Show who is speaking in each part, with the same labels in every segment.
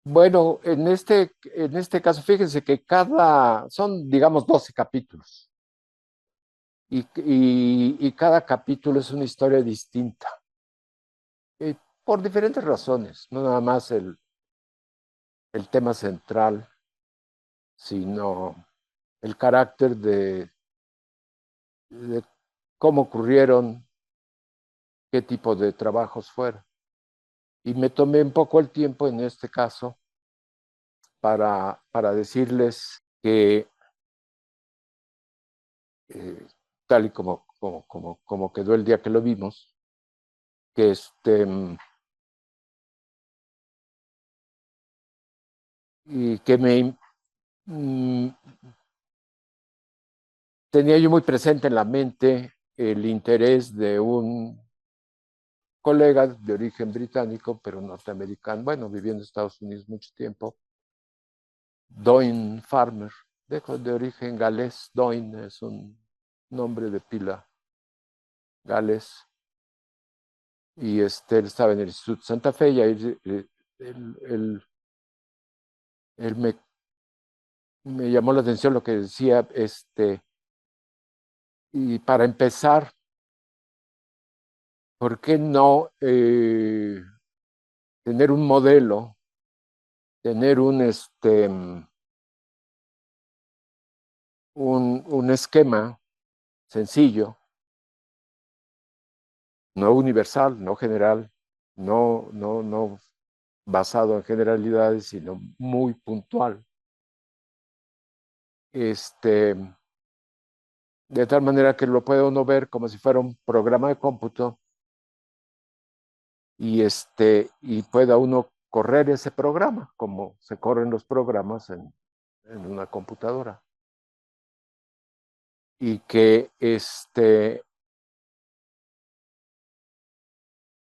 Speaker 1: Bueno, en este caso, fíjense que son, digamos, 12 capítulos y cada capítulo es una historia distinta, eh, por diferentes razones, no nada más el tema central, sino el carácter de cómo ocurrieron, qué tipo de trabajos fueron. Y me tomé un poco el tiempo en este caso para decirles que, eh, tal y como quedó el día que lo vimos, que y que mm, tenía yo muy presente en la mente el interés de un colega de origen británico, pero norteamericano, bueno, viviendo en Estados Unidos mucho tiempo, Doyne Farmer, de origen galés. Doyne es un nombre de pila galés, y él estaba en el Instituto Santa Fe, y ahí él me llamó la atención lo que decía, y para empezar, ¿por qué no tener un modelo, tener un esquema sencillo, no universal, no general, no basado en generalidades, sino muy puntual, este, de tal manera que lo pueda uno ver como si fuera un programa de cómputo, y pueda uno correr ese programa como se corren los programas en una computadora, y que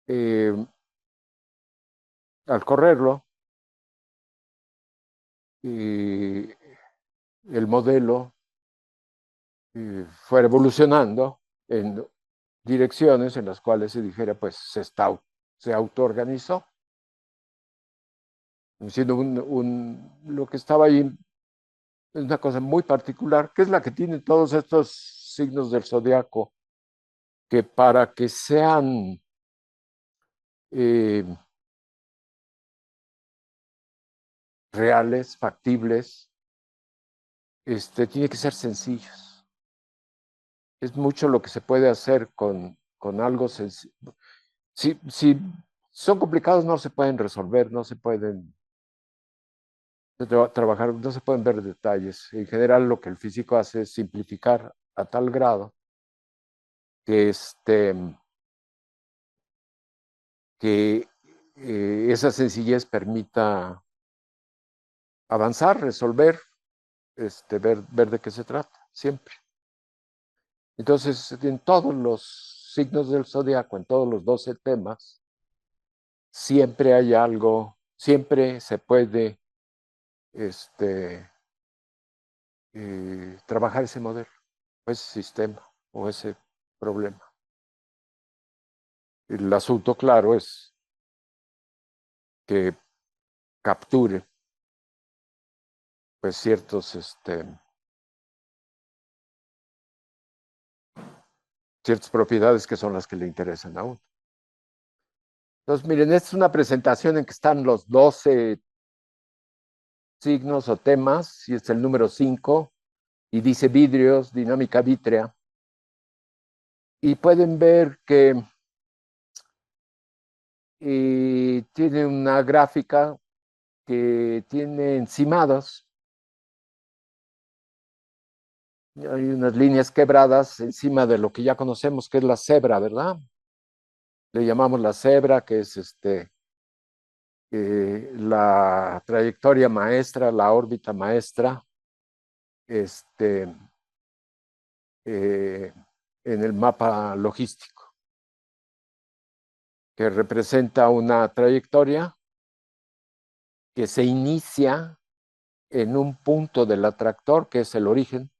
Speaker 1: eh, al correrlo, y el modelo fuera evolucionando en direcciones en las cuales se dijera, pues se autoorganizó, siendo lo que estaba ahí es una cosa muy particular, que es la que tienen todos estos signos del zodiaco, que para que sean eh, reales, factibles, tiene que ser sencillos. Es mucho lo que se puede hacer con algo sencillo. Si son complicados, no se pueden resolver, no se pueden trabajar, no se pueden ver detalles. En general, lo que el físico hace es simplificar a tal grado que, que esa sencillez permita avanzar, resolver, ver de qué se trata, siempre. Entonces, en todos los signos del zodiaco, en todos los 12 temas, siempre hay algo, siempre se puede este, trabajar ese modelo, o ese sistema, o ese problema. El asunto, claro, es que capture, pues, ciertas propiedades que son las que le interesan a uno. Entonces, miren, esta es una presentación en que están los 12 signos o temas, y es el número 5, y dice vidrios, dinámica vítrea. Y pueden ver que tiene una gráfica que tiene encimados. Hay unas líneas quebradas encima de lo que ya conocemos, que es la cebra, ¿verdad? Le llamamos la cebra, que es la trayectoria maestra, la órbita maestra, este, eh, en el mapa logístico, que representa una trayectoria que se inicia en un punto del atractor, que es el origen.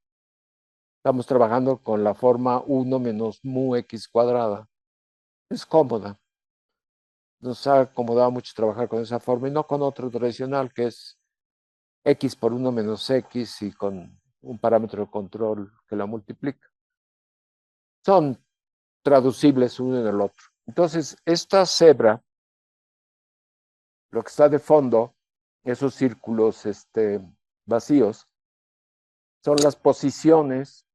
Speaker 1: Estamos trabajando con la forma 1 menos mu x cuadrada. Es cómoda. nos ha acomodado mucho trabajar con esa forma y no con otro tradicional que es x por 1 menos x y con un parámetro de control que la multiplica. Son traducibles uno en el otro. Entonces, esta cebra, lo que está de fondo, esos círculos vacíos, son las posiciones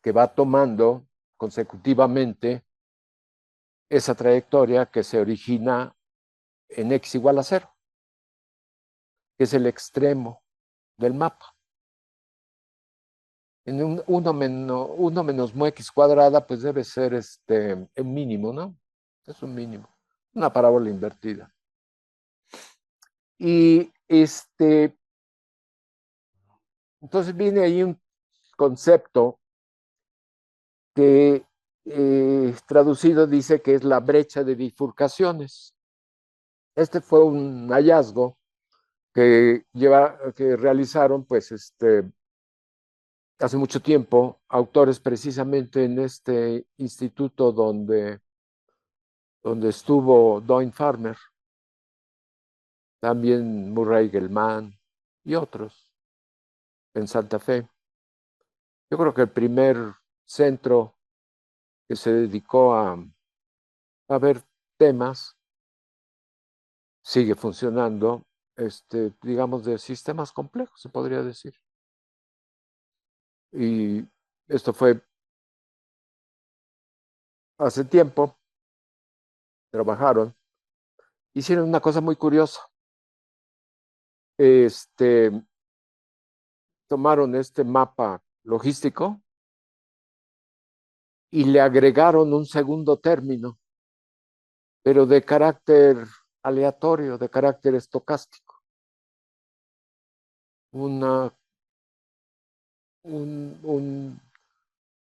Speaker 1: que va tomando consecutivamente esa trayectoria que se origina en x igual a 0, que es el extremo del mapa. En 1 menos mu x cuadrada, pues debe ser un mínimo, ¿no? Es un mínimo, una parábola invertida. Y entonces viene ahí un concepto que traducido dice que es la brecha de bifurcaciones. Este fue un hallazgo que realizaron, pues, hace mucho tiempo, autores precisamente en este instituto donde estuvo Doyne Farmer, también Murray Gell-Mann y otros en Santa Fe. Yo creo que el primer centro que se dedicó a ver temas sigue funcionando, digamos, de sistemas complejos, se podría decir. Y esto fue hace tiempo, trabajaron, hicieron una cosa muy curiosa. Tomaron este mapa logístico y le agregaron un segundo término, pero de carácter aleatorio, de carácter estocástico. Una,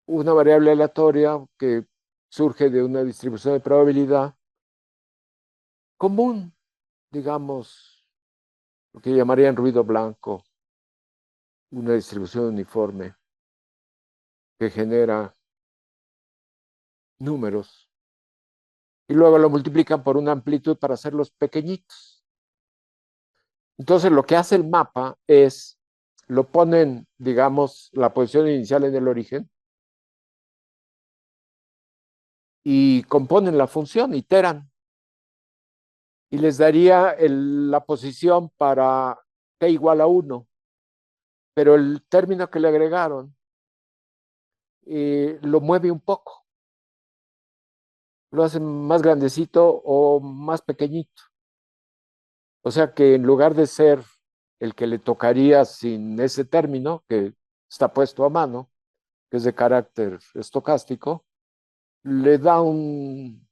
Speaker 1: una variable aleatoria que surge de una distribución de probabilidad común, digamos, lo que llamarían ruido blanco, una distribución uniforme que genera números y luego lo multiplican por una amplitud para hacerlos pequeñitos. Entonces lo que hace el mapa es, lo ponen, digamos, la posición inicial en el origen y componen la función, iteran, y les daría la posición para t igual a 1, pero el término que le agregaron lo mueve un poco, lo hace más grandecito o más pequeñito. O sea que en lugar de ser el que le tocaría sin ese término, que está puesto a mano, que es de carácter estocástico, le da un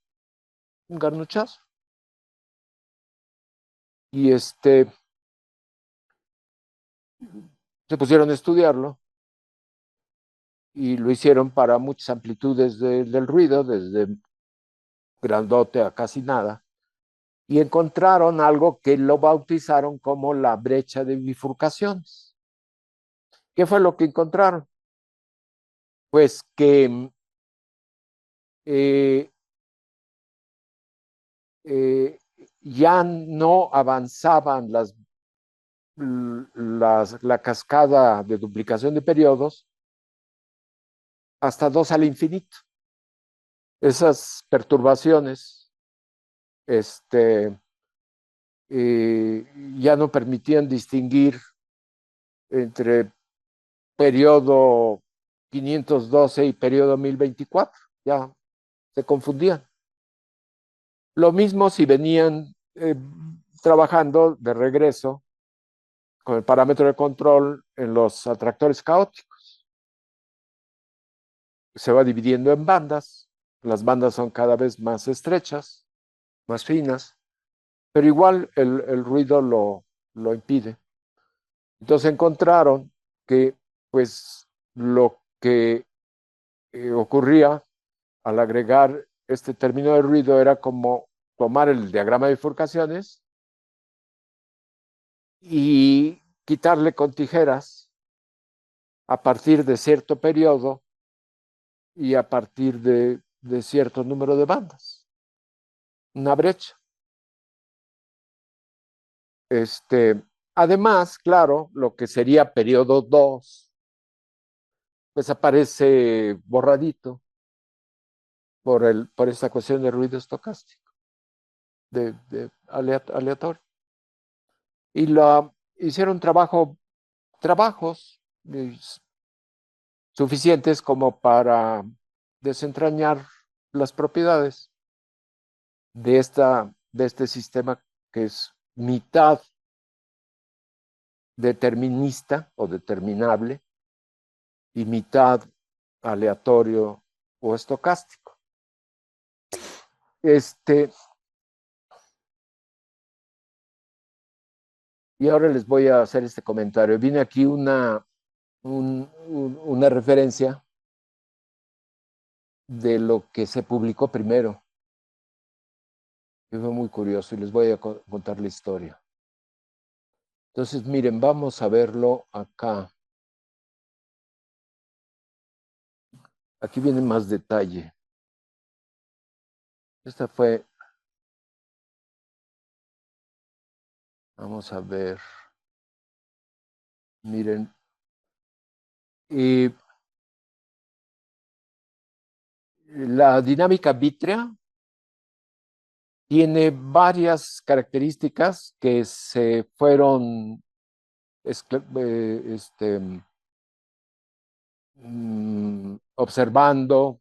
Speaker 1: garnuchazo. Y se pusieron a estudiarlo y lo hicieron para muchas amplitudes del ruido, desde grandote a casi nada, y encontraron algo que lo bautizaron como la brecha de bifurcaciones. ¿Qué fue lo que encontraron? Pues que eh, eh, ya no avanzaban la cascada de duplicación de periodos hasta 2 al infinito. Esas perturbaciones ya no permitían distinguir entre periodo 512 y periodo 1024, ya se confundían. Lo mismo si venían trabajando de regreso con el parámetro de control en los atractores caóticos. Se va dividiendo en bandas, las bandas son cada vez más estrechas, más finas, pero igual el ruido lo impide. Entonces encontraron que pues lo que ocurría al agregar este término de ruido era como tomar el diagrama de bifurcaciones y quitarle con tijeras a partir de cierto periodo y a partir de cierto número de bandas. Una brecha. Además, claro, lo que sería periodo 2 pues aparece borradito por esta cuestión de ruido estocástico, aleatorio. Y hicieron trabajos suficientes como para desentrañar las propiedades de este sistema que es mitad determinista o determinable y mitad aleatorio o estocástico. Y ahora les voy a hacer este comentario. Viene aquí una referencia de lo que se publicó primero, que fue muy curioso y les voy a contar la historia. Entonces, miren, vamos a verlo acá. Aquí viene más detalle. Esta fue, vamos a ver, miren, y la dinámica vítrea tiene varias características que se fueron observando,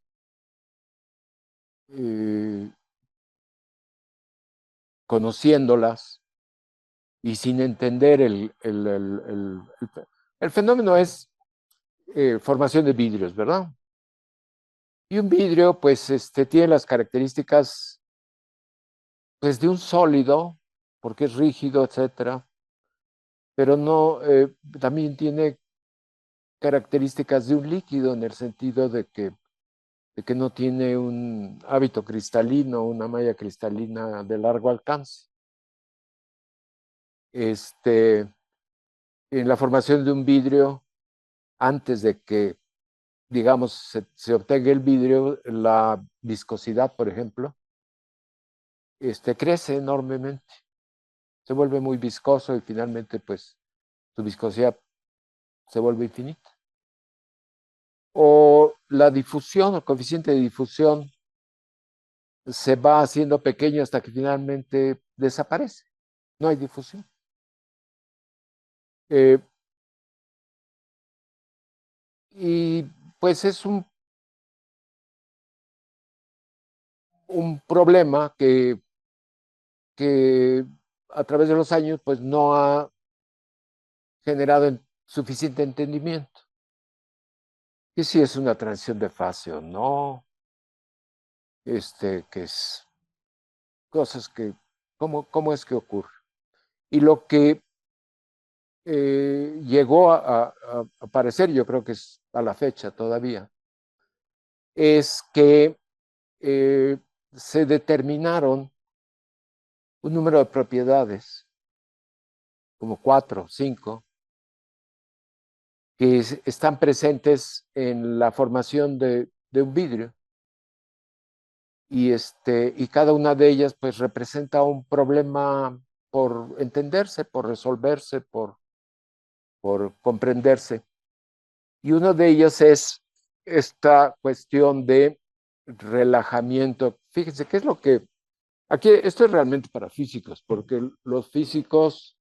Speaker 1: conociéndolas y sin entender el fenómeno es formación de vidrios, ¿verdad? Y un vidrio, pues, tiene las características, pues, de un sólido, porque es rígido, etcétera, pero no, también tiene características de un líquido en el sentido de que no tiene un hábito cristalino, una malla cristalina de largo alcance. En la formación de un vidrio, antes de que, digamos, se obtenga el vidrio, la viscosidad, por ejemplo, crece enormemente, se vuelve muy viscoso y finalmente, pues, su viscosidad se vuelve infinita. O la difusión, el coeficiente de difusión, se va haciendo pequeño hasta que finalmente desaparece. No hay difusión. Eh, y pues es un problema que a través de los años pues no ha generado suficiente entendimiento. Y si es una transición de fase o no, que es cosas que, ¿cómo es que ocurre? Y lo que llegó a aparecer, yo creo que es a la fecha todavía, es que eh, se determinaron un número de propiedades, como 4, 5, que están presentes en la formación de un vidrio. Y cada una de ellas pues representa un problema por entenderse, por resolverse, por comprenderse. Y uno de ellos es esta cuestión de relajamiento. Fíjense, ¿qué es lo que... Aquí esto es realmente para físicos, porque los físicos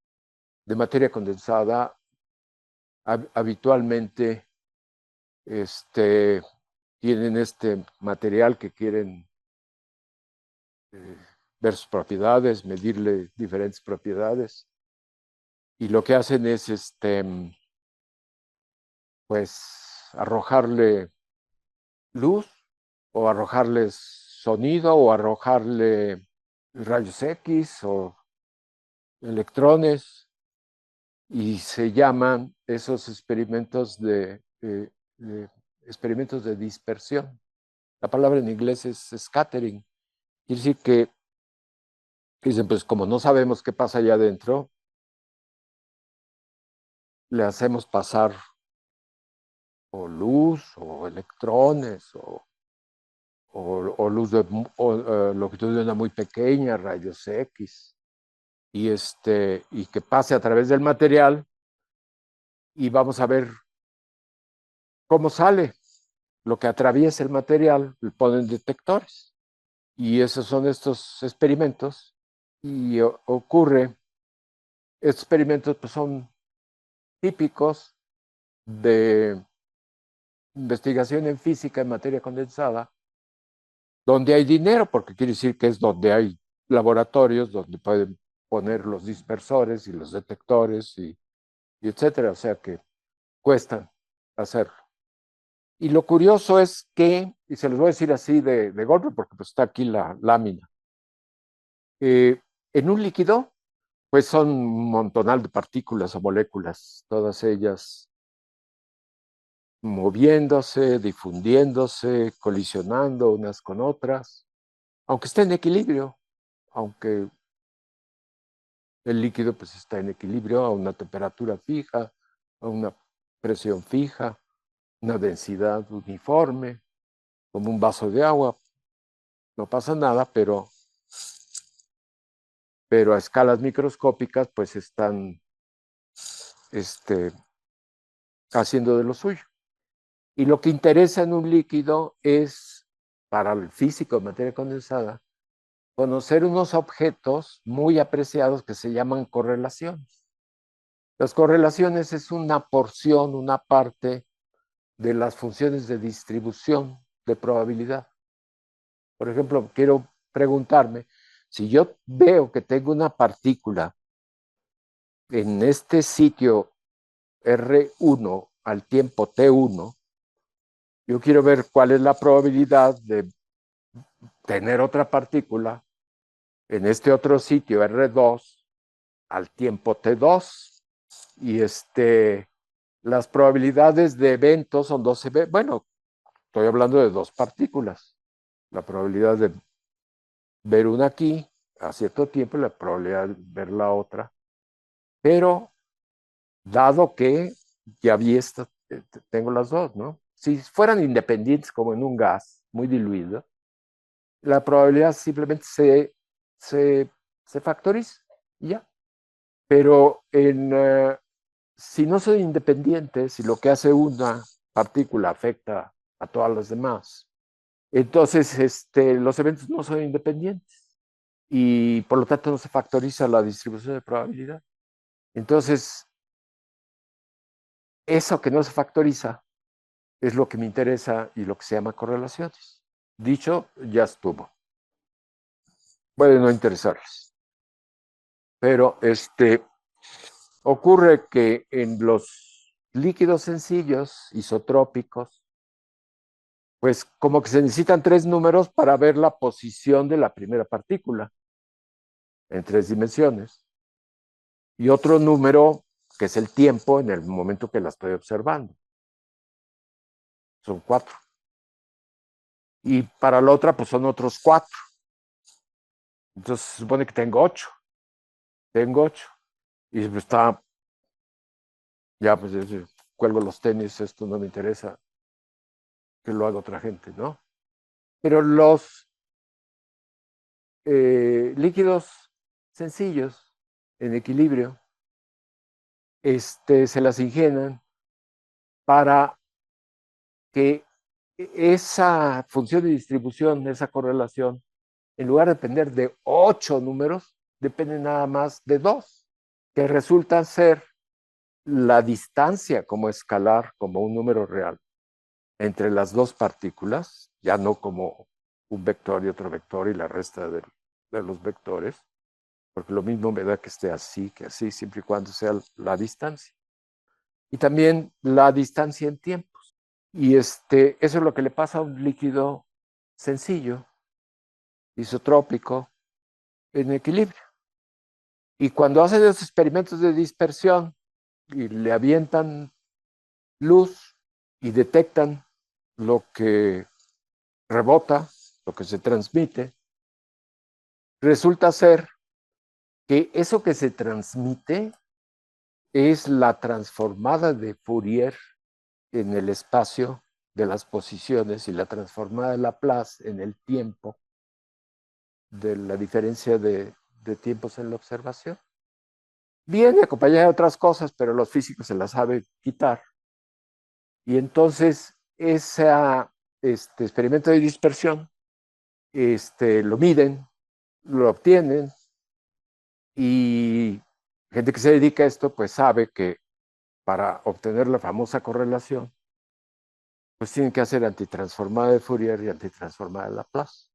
Speaker 1: de materia condensada habitualmente tienen este material que quieren eh, ver sus propiedades, medirle diferentes propiedades, y lo que hacen es pues arrojarle luz o arrojarle sonido o arrojarle rayos X o electrones, y se llaman esos experimentos de dispersión. La palabra en inglés es scattering. Quiere decir que dicen, pues como no sabemos qué pasa allá adentro, le hacemos pasar o luz o electrones o luz de longitud de onda muy pequeña, rayos X. y que pase a través del material y vamos a ver cómo sale lo que atraviesa el material, le ponen detectores. Y esos son estos experimentos. Y ocurre, estos experimentos pues, son típicos de investigación en física en materia condensada, donde hay dinero, porque quiere decir que es donde hay laboratorios, donde pueden poner los dispersores y los detectores y etcétera, o sea que cuestan hacerlo. Y lo curioso es que, y se los voy a decir así de golpe, porque pues está aquí la lámina, en un líquido, pues son un montonal de partículas o moléculas, todas ellas moviéndose, difundiéndose, colisionando unas con otras, aunque esté en equilibrio, aunque el líquido pues está en equilibrio a una temperatura fija, a una presión fija, una densidad uniforme, como un vaso de agua, no pasa nada, pero a escalas microscópicas pues están este, haciendo de lo suyo. Y lo que interesa en un líquido es, para el físico de materia condensada, conocer unos objetos muy apreciados que se llaman correlaciones. Las correlaciones es una porción, una parte de las funciones de distribución de probabilidad. Por ejemplo, quiero preguntarme, si yo veo que tengo una partícula en este sitio R1 al tiempo T1, yo quiero ver cuál es la probabilidad de tener otra partícula en este otro sitio R2 al tiempo T2. Y las probabilidades de eventos son 12, bueno, estoy hablando de dos partículas. La probabilidad de ver una aquí a cierto tiempo y la probabilidad de ver la otra. Pero dado que ya vi tengo las dos, ¿no? Si fueran independientes como en un gas muy diluido, la probabilidad simplemente se, se factoriza y ya. Pero si no son independientes, si lo que hace una partícula afecta a todas las demás, entonces los eventos no son independientes y por lo tanto no se factoriza la distribución de probabilidad. Entonces, eso que no se factoriza es lo que me interesa y lo que se llama correlaciones. Dicho, ya estuvo. Puede no interesarles. Pero ocurre que en los líquidos sencillos, isotrópicos, pues como que se necesitan tres números para ver la posición de la primera partícula en tres dimensiones. Y otro número que es el tiempo en el momento que la estoy observando. Son cuatro. Y para la otra, pues son otros cuatro. Entonces se supone que tengo ocho. Tengo ocho. Y pues está, ya pues cuelgo los tenis, esto no me interesa, que lo haga otra gente, ¿no? Pero los líquidos sencillos, en equilibrio, se las ingenian para que esa función de distribución, esa correlación, en lugar de depender de 8 números, depende nada más de 2, que resultan ser la distancia como escalar, como un número real, entre las dos partículas, ya no como un vector y otro vector y la resta de los vectores, porque lo mismo me da que esté así, que así, siempre y cuando sea la distancia. Y también la distancia en tiempos. Y eso es lo que le pasa a un líquido sencillo, isotrópico, en equilibrio. Y cuando hacen los experimentos de dispersión y le avientan luz y detectan lo que rebota, lo que se transmite, resulta ser que eso que se transmite es la transformada de Fourier en el espacio de las posiciones y la transformada de Laplace en el tiempo de la diferencia de tiempos en la observación. Viene acompañada de otras cosas, pero los físicos se las saben quitar. Y entonces ese experimento de dispersión lo miden, lo obtienen, y gente que se dedica a esto pues sabe que para obtener la famosa correlación pues tienen que hacer antitransformada de Fourier y antitransformada de Laplace.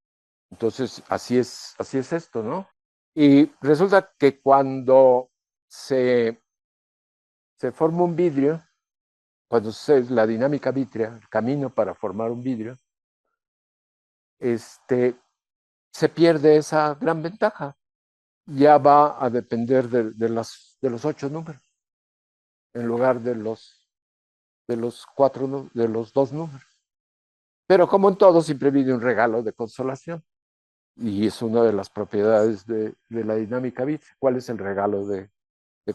Speaker 1: Entonces así es esto, ¿no? Y resulta que cuando se forma un vidrio, cuando la dinámica vítrea, el camino para formar un vidrio, se pierde esa gran ventaja. Ya va a depender de los 8 números, en lugar de los 2 números. Pero como en todo, siempre viene un regalo de consolación. Y es una de las propiedades de la dinámica vítrea. ¿Cuál es el regalo de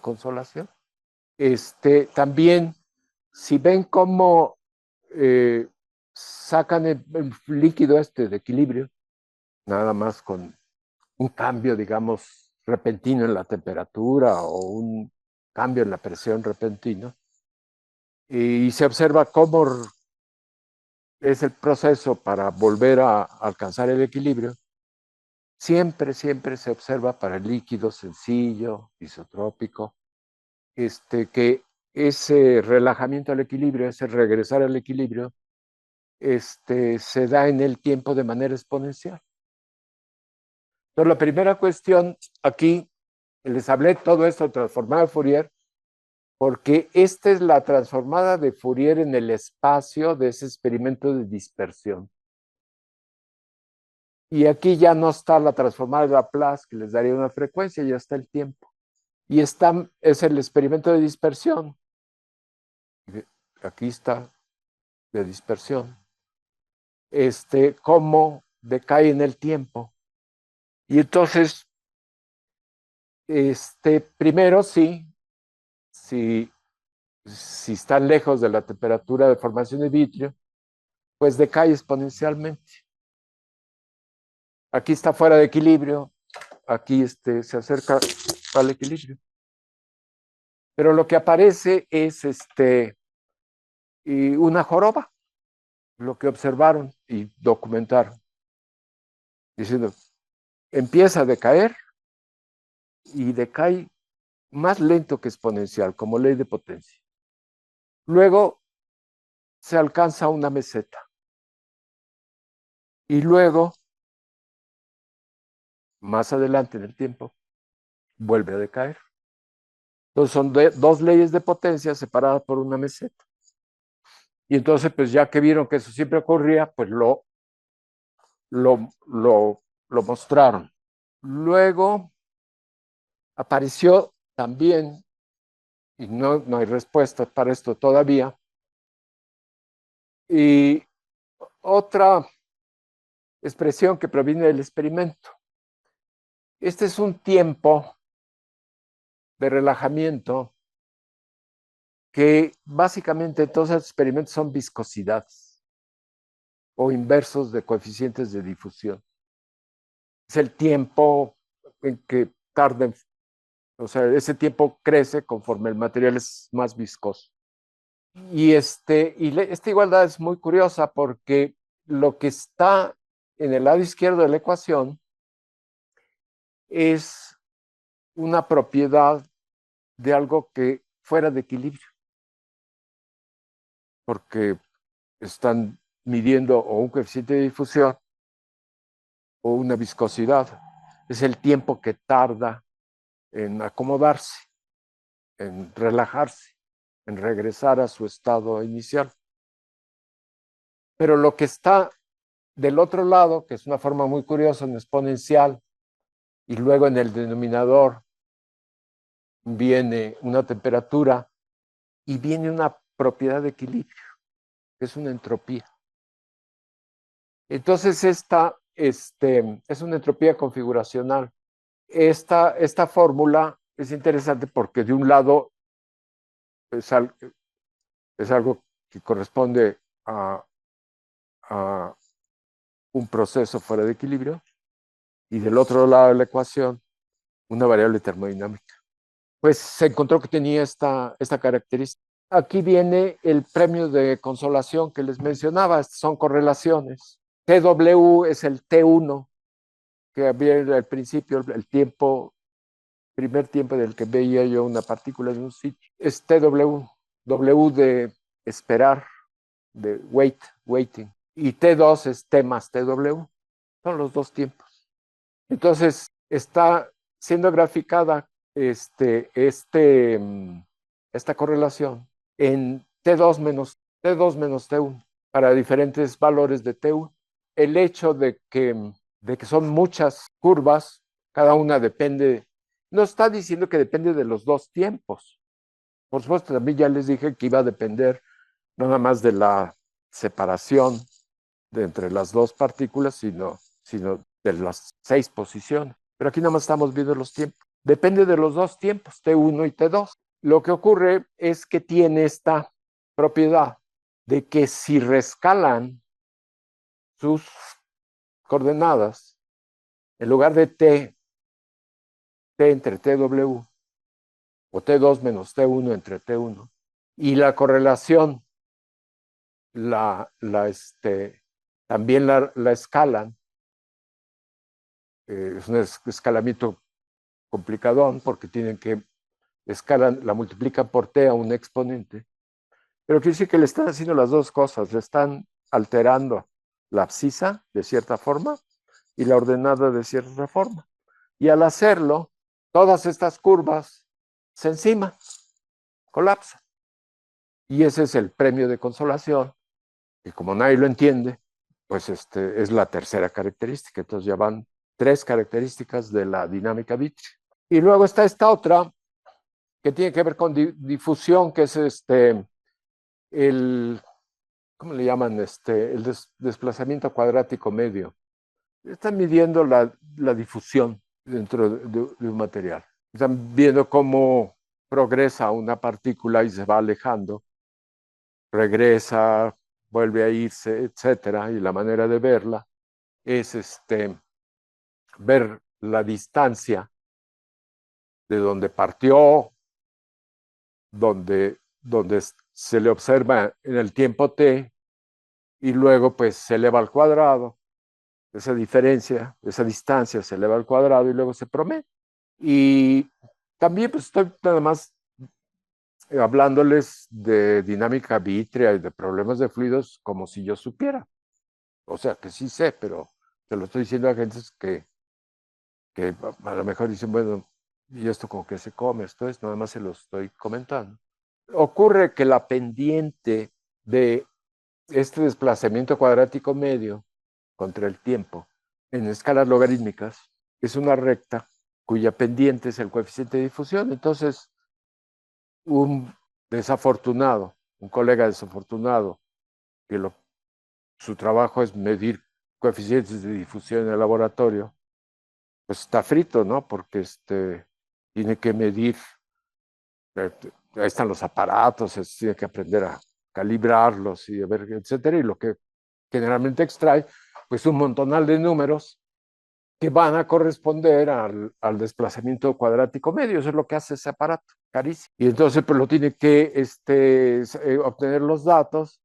Speaker 1: consolación? También, si ven cómo sacan el líquido de equilibrio, nada más con un cambio, digamos, repentino en la temperatura o un cambio en la presión repentino, y se observa cómo es el proceso para volver a alcanzar el equilibrio, siempre se observa para el líquido sencillo, isotrópico, que ese relajamiento al equilibrio, ese regresar al equilibrio, se da en el tiempo de manera exponencial. Entonces, la primera cuestión aquí, les hablé todo esto de transformada de Fourier, porque esta es la transformada de Fourier en el espacio de ese experimento de dispersión. Y aquí ya no está la transformada de Laplace, que les daría una frecuencia, ya está el tiempo. Y es el experimento de dispersión. Aquí está, de dispersión. Cómo decae en el tiempo. Y entonces, primero si están lejos de la temperatura de formación de vitrio, pues decae exponencialmente. Aquí está fuera de equilibrio, aquí se acerca al equilibrio. Pero lo que aparece es una joroba, lo que observaron y documentaron, diciendo, empieza a decaer y decae más lento que exponencial, como ley de potencia. Luego se alcanza una meseta. Y luego, más adelante en el tiempo, vuelve a decaer. Entonces son dos leyes de potencia separadas por una meseta. Y entonces, pues ya que vieron que eso siempre ocurría, pues lo mostraron. Luego apareció también, y no hay respuesta para esto todavía, y otra expresión que proviene del experimento. Este es un tiempo de relajamiento que básicamente todos los experimentos son viscosidades o inversos de coeficientes de difusión. Es el tiempo en que tarda, o sea, ese tiempo crece conforme el material es más viscoso. Y esta igualdad es muy curiosa porque lo que está en el lado izquierdo de la ecuación es una propiedad de algo que fuera de equilibrio, porque están midiendo o un coeficiente de difusión o una viscosidad. Es el tiempo que tarda en acomodarse, en relajarse, en regresar a su estado inicial. Pero lo que está del otro lado, que es una forma muy curiosa, en exponencial, y luego en el denominador viene una temperatura y viene una propiedad de equilibrio, que es una entropía. Entonces, esta es una entropía configuracional. Esta fórmula es interesante porque de un lado es, es algo que corresponde a un proceso fuera de equilibrio, y del otro lado de la ecuación una variable termodinámica. Pues se encontró que tenía esta característica. Aquí viene el premio de consolación que les mencionaba, son correlaciones. TW es el T1, que había al principio, el tiempo, primer tiempo del que veía yo una partícula en un sitio. Es TW, W de esperar, de waiting. Y T2 es T más TW. Son los dos tiempos. Entonces, está siendo graficada esta correlación en T2 menos T1 para diferentes valores de T1. El hecho de que son muchas curvas, cada una depende, no está diciendo que depende de los dos tiempos. Por supuesto, también ya les dije que iba a depender no nada más de la separación de entre las dos partículas, sino de las 6 posiciones. Pero aquí nada más estamos viendo los tiempos. Depende de los dos tiempos, T1 y T2. Lo que ocurre es que tiene esta propiedad de que si rescalan sus coordenadas, en lugar de T entre TW, o T2 menos T1 entre T1, y la correlación también la escalan, es un escalamiento complicadón porque tienen que la multiplican por t a un exponente, pero quiere decir que le están haciendo las dos cosas, le están alterando la abscisa de cierta forma y la ordenada de cierta forma. Y al hacerlo, todas estas curvas se enciman, colapsan. Y ese es el premio de consolación, que como nadie lo entiende, pues es la tercera característica. Entonces ya van 3 características de la dinámica vitrea. Y luego está esta otra, que tiene que ver con difusión, que es ¿cómo le llaman? El desplazamiento cuadrático medio. Están midiendo la difusión dentro de un material. Están viendo cómo progresa una partícula y se va alejando, regresa, vuelve a irse, etcétera. Y la manera de verla es ver la distancia de donde partió, donde se le observa en el tiempo t, y luego pues se eleva al cuadrado, esa diferencia, esa distancia se eleva al cuadrado y luego se promedia. Y también pues estoy nada más hablándoles de dinámica vítrea y de problemas de fluidos como si yo supiera. O sea, que sí sé, pero se lo estoy diciendo a gente que a lo mejor dicen, bueno, ¿y esto con qué se come? Esto es, nada más se lo estoy comentando. Ocurre que la pendiente de este desplazamiento cuadrático medio contra el tiempo en escalas logarítmicas es una recta cuya pendiente es el coeficiente de difusión. Entonces, un desafortunado, un colega desafortunado, que su trabajo es medir coeficientes de difusión en el laboratorio, pues está frito, ¿no? Porque tiene que medir, ahí están los aparatos, tiene que aprender a calibrarlos y a ver, etcétera, y lo que generalmente extrae, pues un montonal de números que van a corresponder al desplazamiento cuadrático medio. Eso es lo que hace ese aparato, carísimo. Y entonces, pues lo tiene que obtener los datos,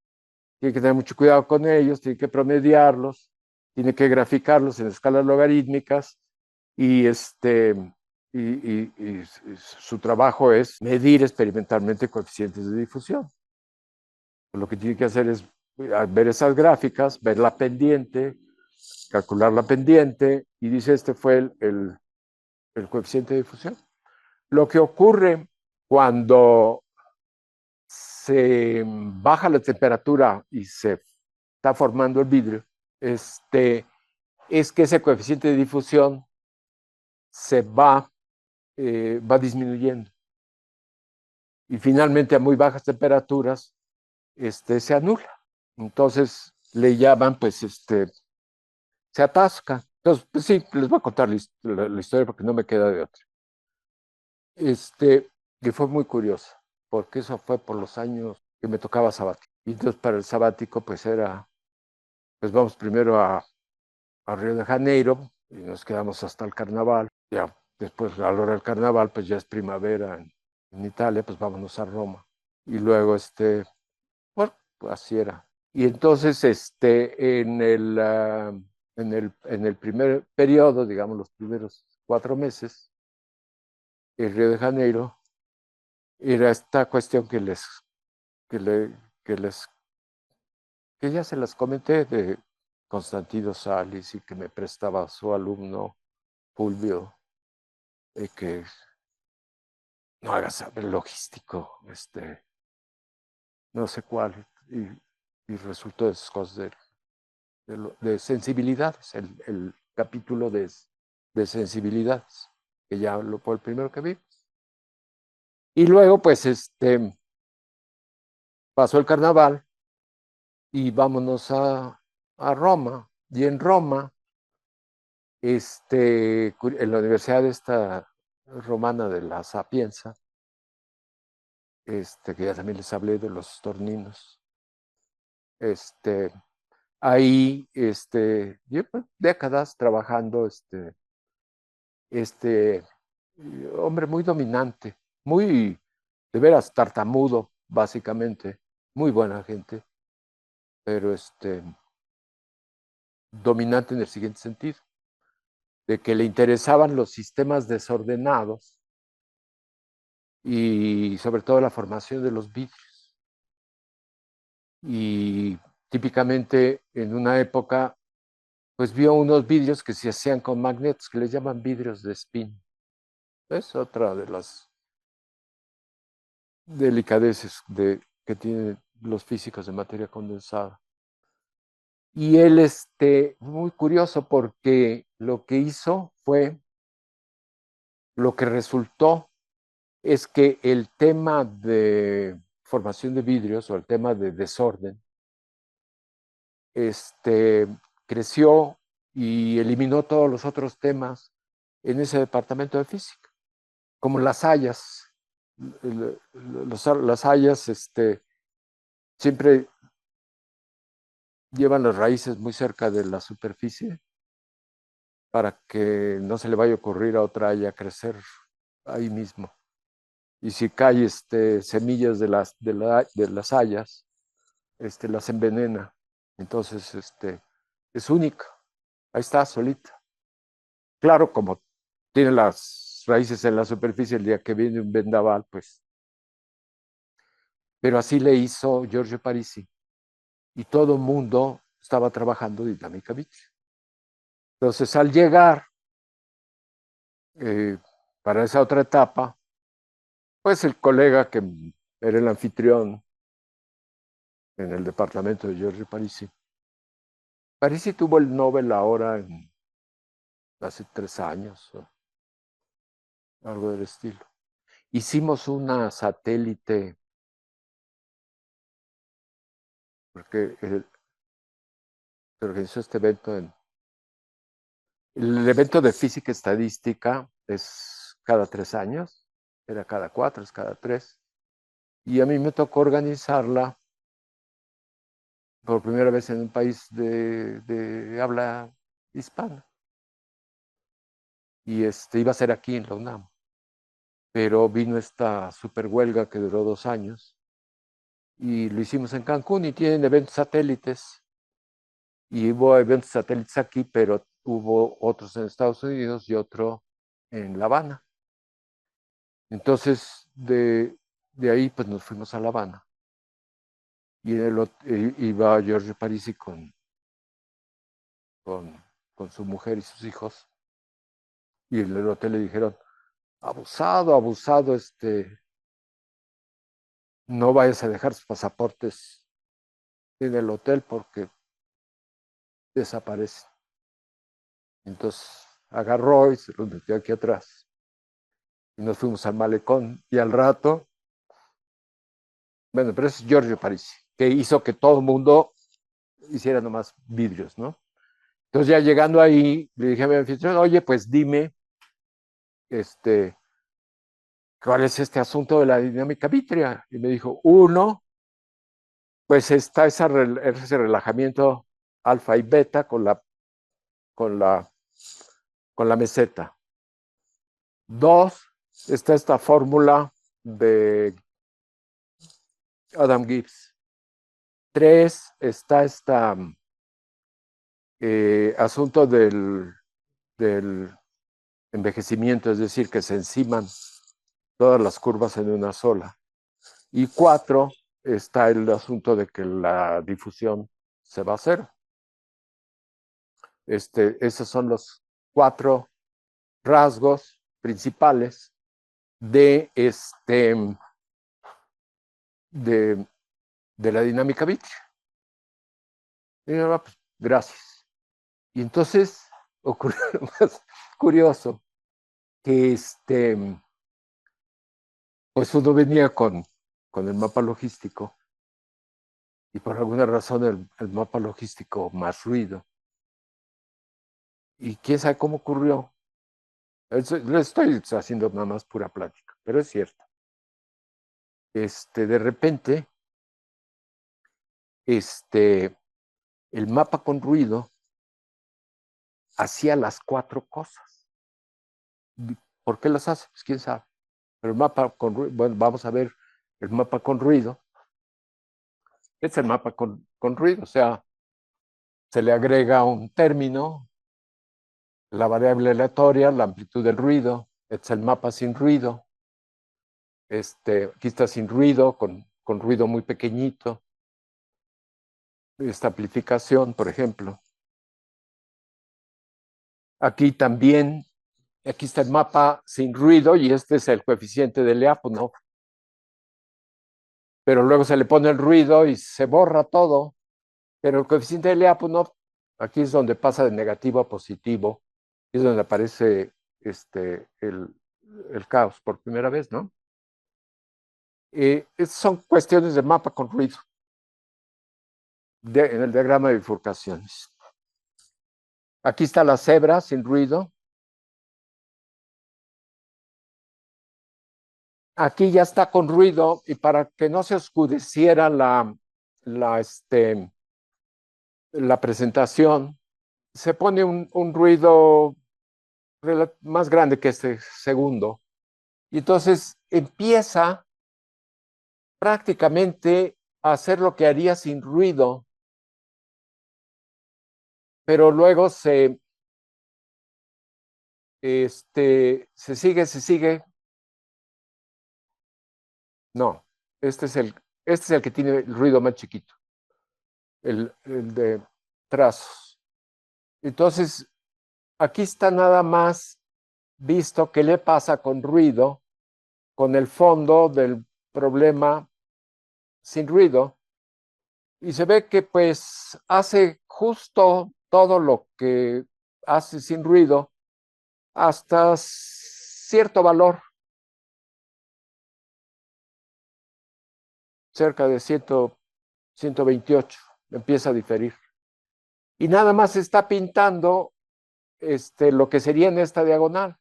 Speaker 1: tiene que tener mucho cuidado con ellos, tiene que promediarlos, tiene que graficarlos en escalas logarítmicas y, y su trabajo es medir experimentalmente coeficientes de difusión. Lo que tiene que hacer es ver esas gráficas, ver la pendiente, calcular la pendiente y dice este fue el coeficiente de difusión. Lo que ocurre cuando se baja la temperatura y se está formando el vidrio, es que ese coeficiente de difusión se va disminuyendo. Y finalmente a muy bajas temperaturas se anula. Entonces le llaman, pues, se atasca. Entonces, pues sí, les voy a contar la historia porque no me queda de otra. Que fue muy curioso, porque eso fue por los años que me tocaba sabático. Y entonces para el sabático, pues pues vamos primero a Río de Janeiro y nos quedamos hasta el carnaval. Ya después a la hora del carnaval, pues ya es primavera en Italia, pues vámonos a Roma. Y luego, bueno, pues así era. Y entonces, en el primer periodo, digamos, los primeros 4 meses, en Río de Janeiro, era esta cuestión que, le, que les, que ya se las comenté de Constantino Salis y que me prestaba su alumno Fulvio, que no hagas saber logístico, no sé cuál, y resultó de esas cosas de sensibilidades, el capítulo de sensibilidades, que ya lo fue el primero que vi. Y luego, pues, pasó el carnaval y vámonos a Roma. Y en Roma, en la universidad esta romana de la Sapienza, que ya también les hablé de los torninos, este, ahí, llevo décadas trabajando, este hombre muy dominante, muy, de veras, tartamudo, básicamente, muy buena gente, pero dominante en el siguiente sentido, de que le interesaban los sistemas desordenados y sobre todo la formación de los vidrios. Y típicamente en una época, pues vio unos vidrios que se hacían con magnetos, que le llaman vidrios de spin. Es otra de las delicadeces que tienen los físicos de materia condensada. Y él, muy curioso porque lo que hizo fue, lo que resultó es que el tema de formación de vidrios o el tema de desorden, creció y eliminó todos los otros temas en ese departamento de física, como las hayas. Las hayas, siempre llevan las raíces muy cerca de la superficie para que no se le vaya a ocurrir a otra haya crecer ahí mismo. Y si cae semillas de las hayas, las envenena. Entonces, es única. Ahí está, solita. Claro, como tiene las raíces en la superficie, el día que viene un vendaval, pues. Pero así le hizo Giorgio Parisi. Y todo el mundo estaba trabajando dinámicamente. Entonces, al llegar, eh, para esa otra etapa, pues el colega que era el anfitrión en el departamento de Giorgio Parisi. Parisi tuvo el Nobel ahora hace 3 años, o algo del estilo. Hicimos una satélite, porque se organizó este evento el evento de física estadística es cada 3 años, era cada 4, es cada 3. Y a mí me tocó organizarla por primera vez en un país de habla hispana. Y iba a ser aquí en la UNAM. Pero vino esta super huelga que duró 2 años y lo hicimos en Cancún y tienen eventos satélites. Y hubo eventos satélites aquí, pero hubo otros en Estados Unidos y otro en La Habana. Entonces, de ahí, pues nos fuimos a La Habana. Y iba Giorgio Parisi con, con su mujer y sus hijos. Y en el hotel le dijeron, abusado, abusado, no vayas a dejar sus pasaportes en el hotel porque desaparecen. Entonces agarró y se los metió aquí atrás. Y nos fuimos al malecón. Y al rato, bueno, pero es Giorgio Parisi, que hizo que todo el mundo hiciera nomás vidrios, ¿no? Entonces ya llegando ahí, le dije a mi anfitrión, oye, pues dime, este, ¿cuál es este asunto de la dinámica vítrea? Y me dijo, uno, pues está ese relajamiento alfa y beta con la, con la meseta. 2, está esta fórmula de Adam Gibbs. 3, está asunto del envejecimiento, es decir, que se enciman todas las curvas en una sola. Y 4, está el asunto de que la difusión se va a hacer. Esos son los 4 rasgos principales de, de, de la dinámica bíblica. Y pues, gracias. Y entonces ocurrió lo más curioso, que pues uno venía con el mapa logístico y por alguna razón el mapa logístico más ruido. Y quién sabe cómo ocurrió. Le estoy haciendo nada más pura plática, pero es cierto. De repente, el mapa con ruido hacía las 4 cosas. ¿Por qué las hace? Pues quién sabe. Pero el mapa con ruido, bueno, vamos a ver el mapa con ruido. Es el mapa con ruido, o sea, se le agrega un término, la variable aleatoria, la amplitud del ruido, es el mapa sin ruido. Aquí está sin ruido, con ruido muy pequeñito. Esta amplificación, por ejemplo. Aquí también, aquí está el mapa sin ruido y este es el coeficiente de Lyapunov. Pero luego se le pone el ruido y se borra todo. Pero el coeficiente de Lyapunov, aquí es donde pasa de negativo a positivo, es donde aparece el caos por primera vez, ¿no? Son cuestiones de mapa con ruido en el diagrama de bifurcaciones. Aquí está la cebra sin ruido. Aquí ya está con ruido y para que no se oscureciera la presentación, se pone un ruido más grande que este segundo. Y entonces empieza prácticamente a hacer lo que haría sin ruido, pero luego se sigue. No, este es el que tiene el ruido más chiquito, el de trazos. Entonces, aquí está nada más visto qué le pasa con ruido, con el fondo del problema sin ruido, y se ve que pues hace justo todo lo que hace sin ruido hasta cierto valor, cerca de 128, empieza a diferir. Y nada más está pintando lo que sería en esta diagonal.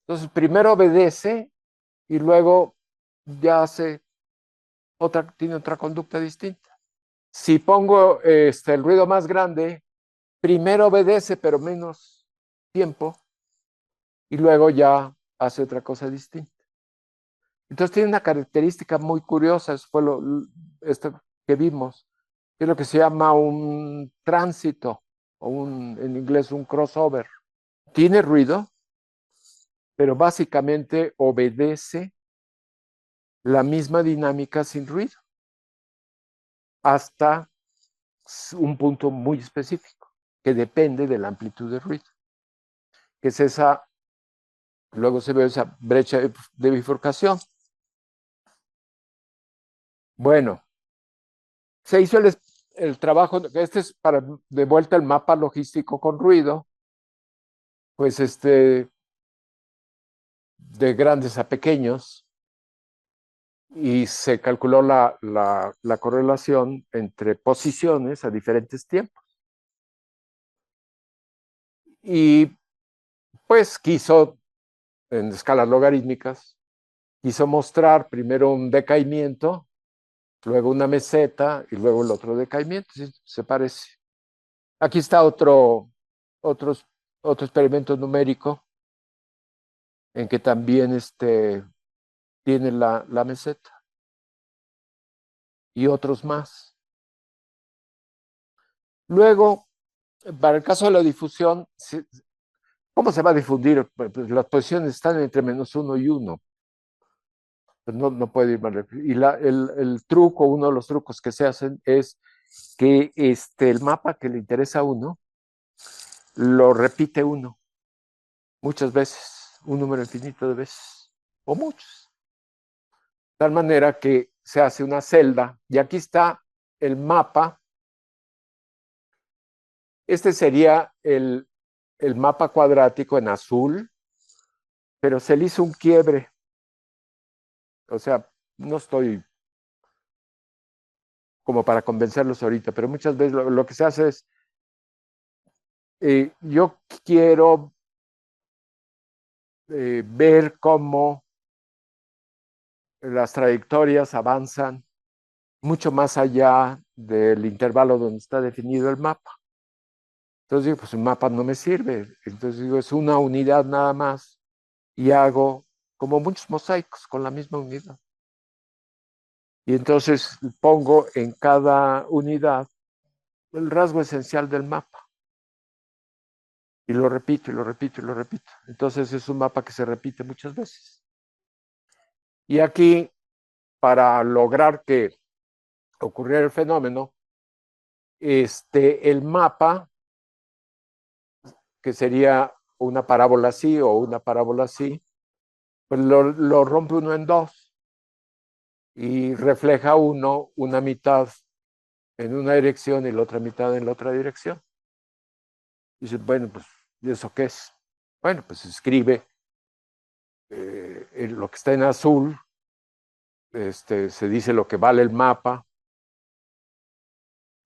Speaker 1: Entonces, primero obedece y luego ya tiene otra conducta distinta. Si pongo el ruido más grande, primero obedece, pero menos tiempo, y luego ya hace otra cosa distinta. Entonces tiene una característica muy curiosa, eso fue esto que vimos, que es lo que se llama un tránsito, o en inglés un crossover. Tiene ruido, pero básicamente obedece la misma dinámica sin ruido, hasta un punto muy específico, que depende de la amplitud de ruido, que es luego se ve esa brecha de bifurcación. Bueno, se hizo el trabajo, este es para de vuelta el mapa logístico con ruido, pues de grandes a pequeños, y se calculó la correlación entre posiciones a diferentes tiempos. Y pues quiso, en escalas logarítmicas, quiso mostrar primero un decaimiento, luego una meseta y luego el otro decaimiento, ¿sí? Se parece. Aquí está otro experimento numérico en que también tiene la meseta y otros más. Luego, para el caso de la difusión, ¿cómo se va a difundir? Pues las posiciones están entre -1 y 1. Pues no puede ir más lejos. Y el truco, uno de los trucos que se hacen es que el mapa que le interesa a uno lo repite uno muchas veces, un número infinito de veces, o muchos. De tal manera que se hace una celda, y aquí está el mapa. Este sería el mapa cuadrático en azul, pero se le hizo un quiebre. O sea, no estoy como para convencerlos ahorita, pero muchas veces lo que se hace es, yo quiero ver cómo las trayectorias avanzan mucho más allá del intervalo donde está definido el mapa. Entonces digo, pues un mapa no me sirve. Entonces digo, es una unidad nada más y hago como muchos mosaicos con la misma unidad. Y entonces pongo en cada unidad el rasgo esencial del mapa. Y lo repito y lo repito y lo repito. Entonces es un mapa que se repite muchas veces. Y aquí, para lograr que ocurriera el fenómeno, el mapa, que sería una parábola así o una parábola así, pues lo rompe uno en dos y refleja uno una mitad en una dirección y la otra mitad en la otra dirección. Y dice, bueno, pues, ¿y eso qué es? Bueno, pues escribe lo que está en azul, se dice lo que vale el mapa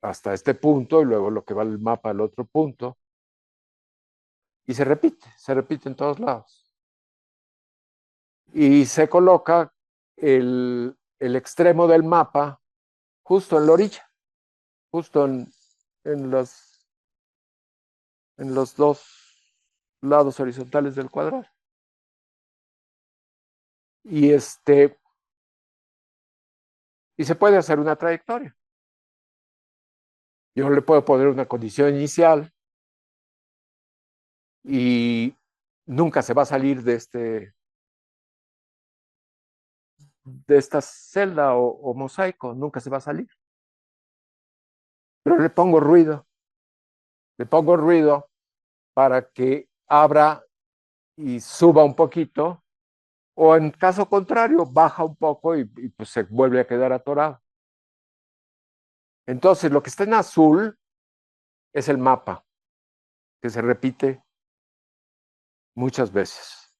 Speaker 1: hasta este punto y luego lo que vale el mapa al otro punto. Y se repite en todos lados. Y se coloca el extremo del mapa justo en la orilla, justo en, los, en los dos lados horizontales del cuadrado. Y, y se puede hacer una trayectoria. Yo le puedo poner una condición inicial y nunca se va a salir de esta celda o mosaico, nunca se va a salir. Pero le pongo ruido para que abra y suba un poquito, o en caso contrario, baja un poco y pues se vuelve a quedar atorado. Entonces, lo que está en azul es el mapa, que se repite muchas veces.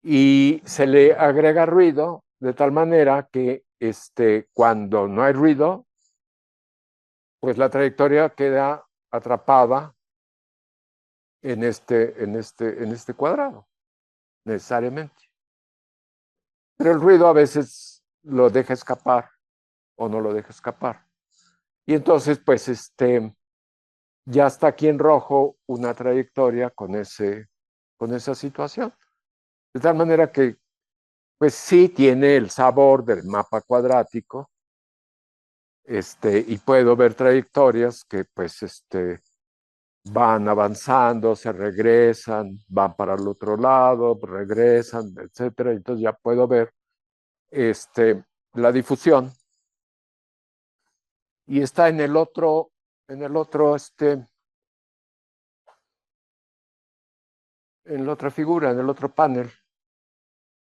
Speaker 1: Y se le agrega ruido de tal manera que cuando no hay ruido, pues la trayectoria queda atrapada en este cuadrado, necesariamente. Pero el ruido a veces lo deja escapar o no lo deja escapar. Y entonces, pues, ya está aquí en rojo una trayectoria con esa situación. De tal manera que, pues sí tiene el sabor del mapa cuadrático, y puedo ver trayectorias que, pues, van avanzando, se regresan, van para el otro lado, regresan, etcétera. Entonces ya puedo ver, la difusión. Y está en la otra figura, en el otro panel.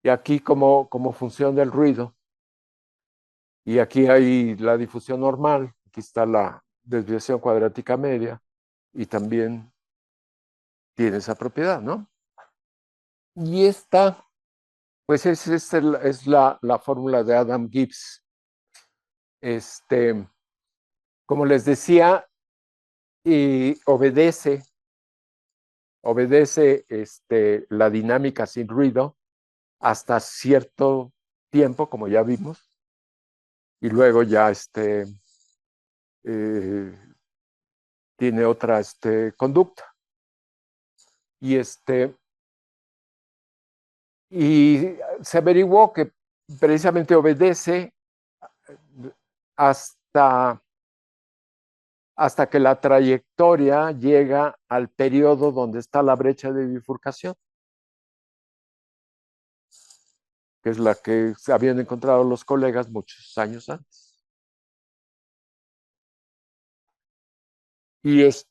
Speaker 1: Y aquí como función del ruido. Y aquí hay la difusión normal, aquí está la desviación cuadrática media y también tiene esa propiedad, ¿no? Y esta, pues es la fórmula de Adam Gibbs. Como les decía, y obedece la dinámica sin ruido hasta cierto tiempo, como ya vimos, y luego ya eh, tiene otra conducta. Y Y se averiguó que precisamente obedece hasta, hasta que la trayectoria llega al periodo donde está la brecha de bifurcación, que es la que habían encontrado los colegas muchos años antes. Y es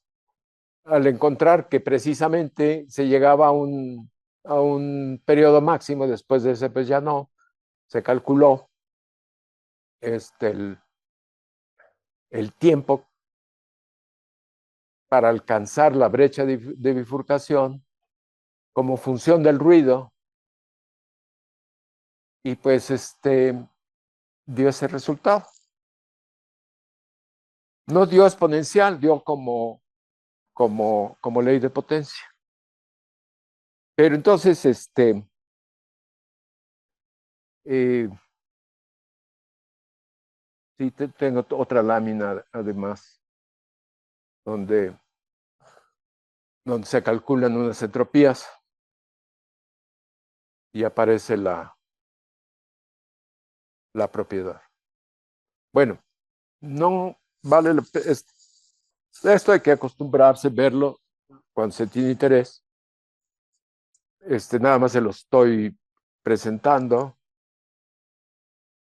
Speaker 1: al encontrar que precisamente se llegaba a un periodo máximo, después de ese pues ya no, se calculó el, el tiempo para alcanzar la brecha de bifurcación como función del ruido y pues dio ese resultado. No dio exponencial, dio como ley de potencia. Pero entonces, eh, sí, tengo otra lámina además, donde, donde se calculan unas entropías y aparece la propiedad. Bueno, no vale, esto hay que acostumbrarse, verlo cuando se tiene interés. Nada más se lo estoy presentando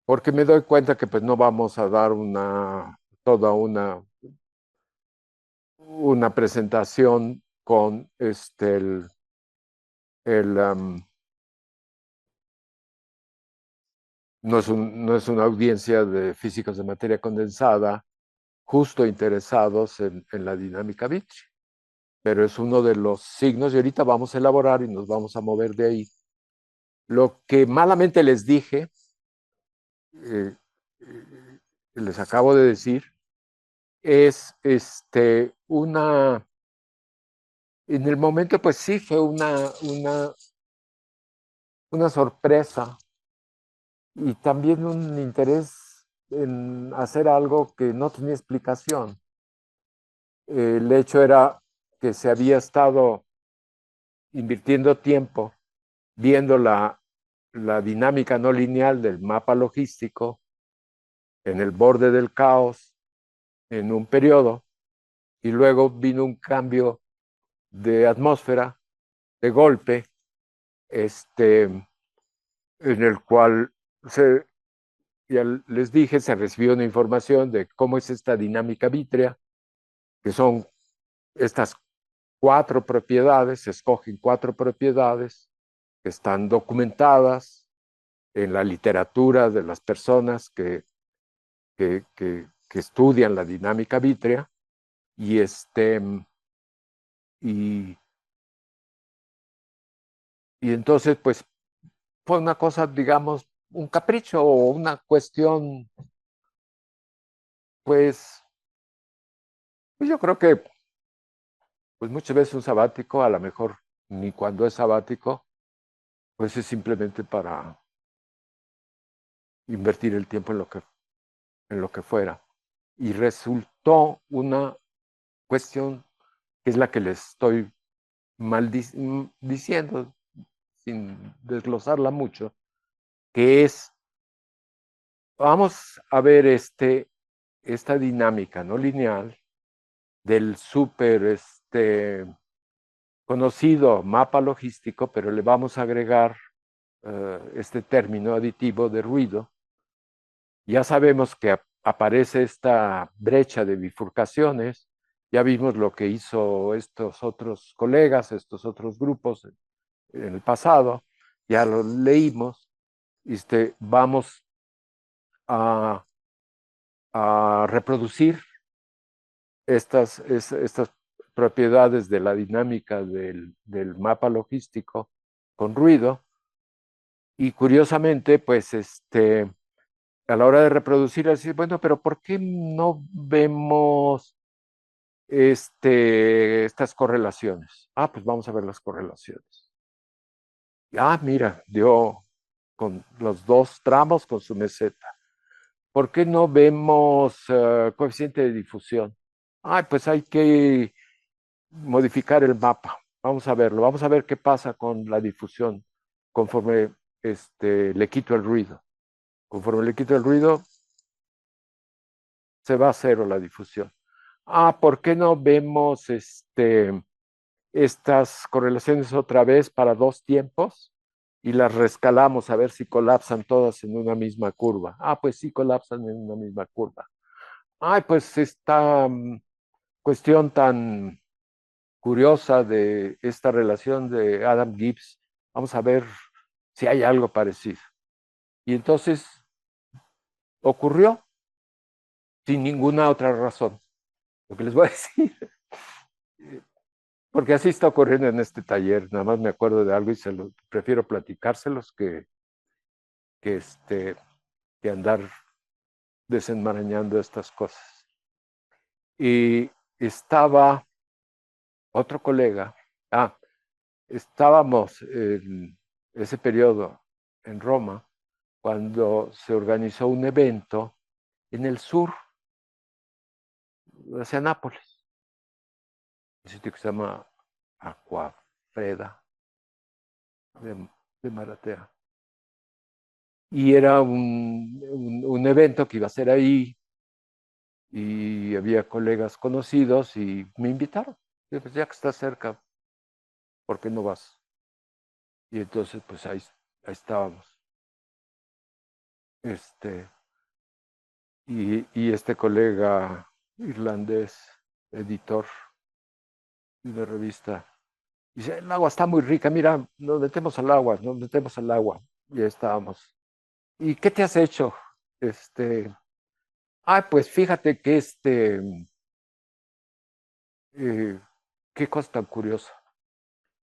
Speaker 1: porque me doy cuenta que pues no vamos a dar toda una presentación con el no es una audiencia de físicos de materia condensada justo interesados en la dinámica vitri, pero es uno de los signos y ahorita vamos a elaborar y nos vamos a mover de ahí. Lo que malamente les dije, eh, les acabo de decir, es en el momento pues sí fue una sorpresa y también un interés en hacer algo que no tenía explicación. El hecho era que se había estado invirtiendo tiempo viendo la dinámica no lineal del mapa logístico en el borde del caos en un periodo y luego vino un cambio de atmósfera de golpe, en el cual ya les dije, se recibió una información de cómo es esta dinámica vítrea, que son estas cuatro propiedades, se escogen cuatro propiedades que están documentadas en la literatura de las personas que estudian la dinámica vítrea y y, y entonces pues fue una cosa, digamos, un capricho o una cuestión, pues, pues yo creo que pues muchas veces un sabático, a lo mejor ni cuando es sabático, pues es simplemente para invertir el tiempo en lo que fuera. Y resultó una cuestión que es la que les estoy diciendo, sin desglosarla mucho, que es, vamos a ver esta dinámica no lineal del súper conocido mapa logístico, pero le vamos a agregar este término aditivo de ruido. Ya sabemos que aparece esta brecha de bifurcaciones, ya vimos lo que hizo estos otros colegas, estos otros grupos en el pasado, ya lo leímos, vamos a, a reproducir estas propiedades de la dinámica del mapa logístico con ruido y curiosamente, pues a la hora de reproducir, así, bueno, pero ¿por qué no vemos estas correlaciones? Ah, pues vamos a ver las correlaciones. Ah, mira, dio con los dos tramos con su meseta. ¿Por qué no vemos coeficiente de difusión? Ah, pues hay que modificar el mapa. Vamos a verlo, vamos a ver qué pasa con la difusión. conforme le quito el ruido. Conforme le quito el ruido, se va a cero la difusión. ¿Por qué no vemos estas correlaciones otra vez para dos tiempos y las rescalamos a ver si colapsan todas en una misma curva? Pues sí colapsan en una misma curva. Pues esta cuestión tan curiosa de esta relación de Adam Gibbs, vamos a ver si hay algo parecido. Y entonces ocurrió sin ninguna otra razón. Lo que les voy a decir, porque así está ocurriendo en este taller, nada más me acuerdo de algo y prefiero platicárselos que, que andar desenmarañando estas cosas. Y estaba otro colega, estábamos en ese periodo en Roma cuando se organizó un evento en el sur, hacia Nápoles, un sitio que se llama Aquafreda de Maratea. Y era un evento que iba a ser ahí y había colegas conocidos y me invitaron. Y pues ya que estás cerca, ¿por qué no vas? Y entonces, pues ahí estábamos. Y este colega irlandés, editor de una revista, dice, el agua está muy rica, mira, nos metemos al agua. Y ahí estábamos. ¿Y qué te has hecho? Pues fíjate que eh, qué cosa tan curiosa,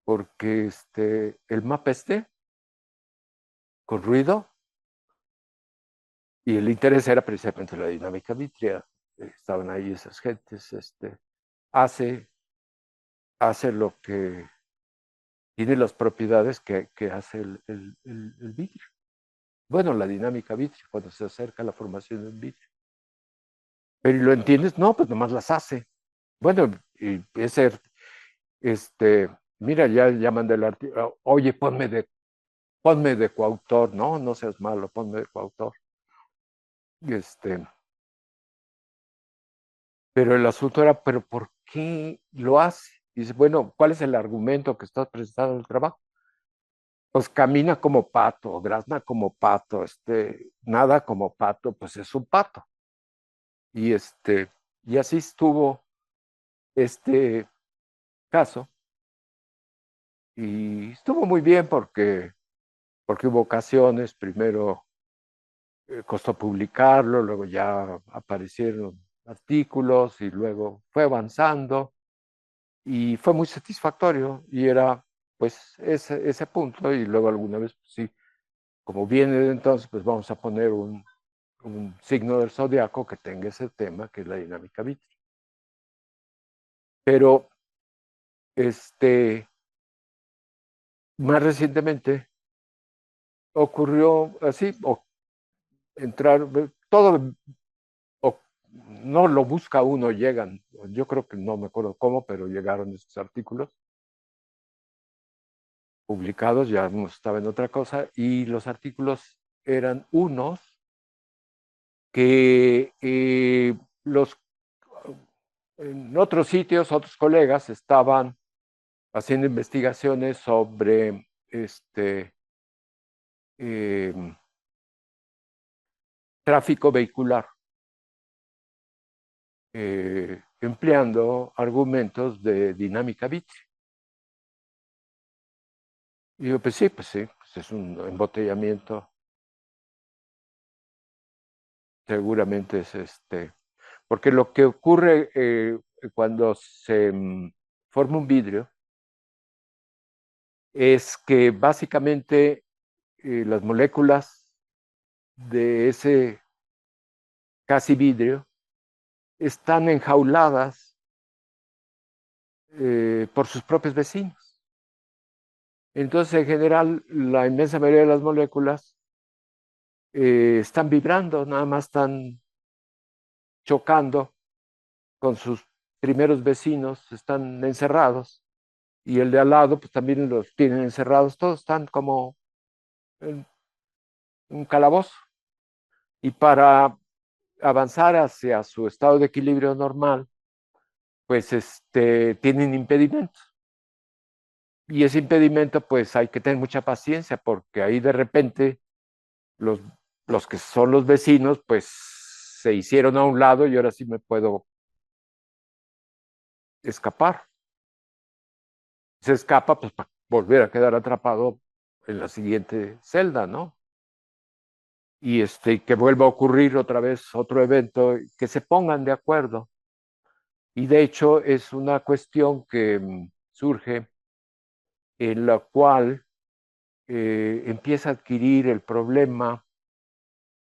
Speaker 1: porque el mapa con ruido, y el interés era precisamente la dinámica vitrea, estaban ahí esas gentes, hace, hace lo que tiene las propiedades que hace el vitrio. Bueno, la dinámica vitrea, cuando se acerca a la formación del vitrio. Pero ¿y lo entiendes? No, pues nomás las hace. Bueno, y ese, mira, ya mandé el artículo, oye, ponme de coautor, no seas malo, ponme de coautor. Este, pero el asunto era, ¿pero por qué lo hace? Dice, bueno, ¿cuál es el argumento que estás presentando en el trabajo? Pues camina como pato, grazna como pato, nada como pato, pues es un pato. Y y así estuvo este caso. Y estuvo muy bien porque hubo ocasiones, primero costó publicarlo, luego ya aparecieron artículos y luego fue avanzando y fue muy satisfactorio y era pues ese punto y luego alguna vez, pues, sí, como viene de entonces, pues vamos a poner un signo del zodiaco que tenga ese tema, que es la dinámica vitri. Pero más recientemente ocurrió así, entrar, todo, o, no lo busca uno, llegan, yo creo que no me acuerdo cómo, pero llegaron estos artículos publicados, ya no estaba en otra cosa, y los artículos eran unos que en otros sitios, otros colegas estaban haciendo investigaciones sobre eh, tráfico vehicular, empleando argumentos de dinámica vitri. Y yo, pues sí, pues es un embotellamiento, seguramente es porque lo que ocurre cuando se forma un vidrio es que básicamente las moléculas de ese casi vidrio están enjauladas por sus propios vecinos. Entonces, en general, la inmensa mayoría de las moléculas están vibrando, nada más están chocando con sus primeros vecinos, están encerrados, y el de al lado, pues también los tienen encerrados, todos están como en un calabozo. Y para avanzar hacia su estado de equilibrio normal, pues tienen impedimentos. Y ese impedimento, pues hay que tener mucha paciencia, porque ahí de repente los, los que son los vecinos, pues se hicieron a un lado y ahora sí me puedo escapar. Se escapa, pues para volver a quedar atrapado en la siguiente celda, ¿no? Y que vuelva a ocurrir otra vez otro evento, que se pongan de acuerdo. Y de hecho es una cuestión que surge en la cual empieza a adquirir el problema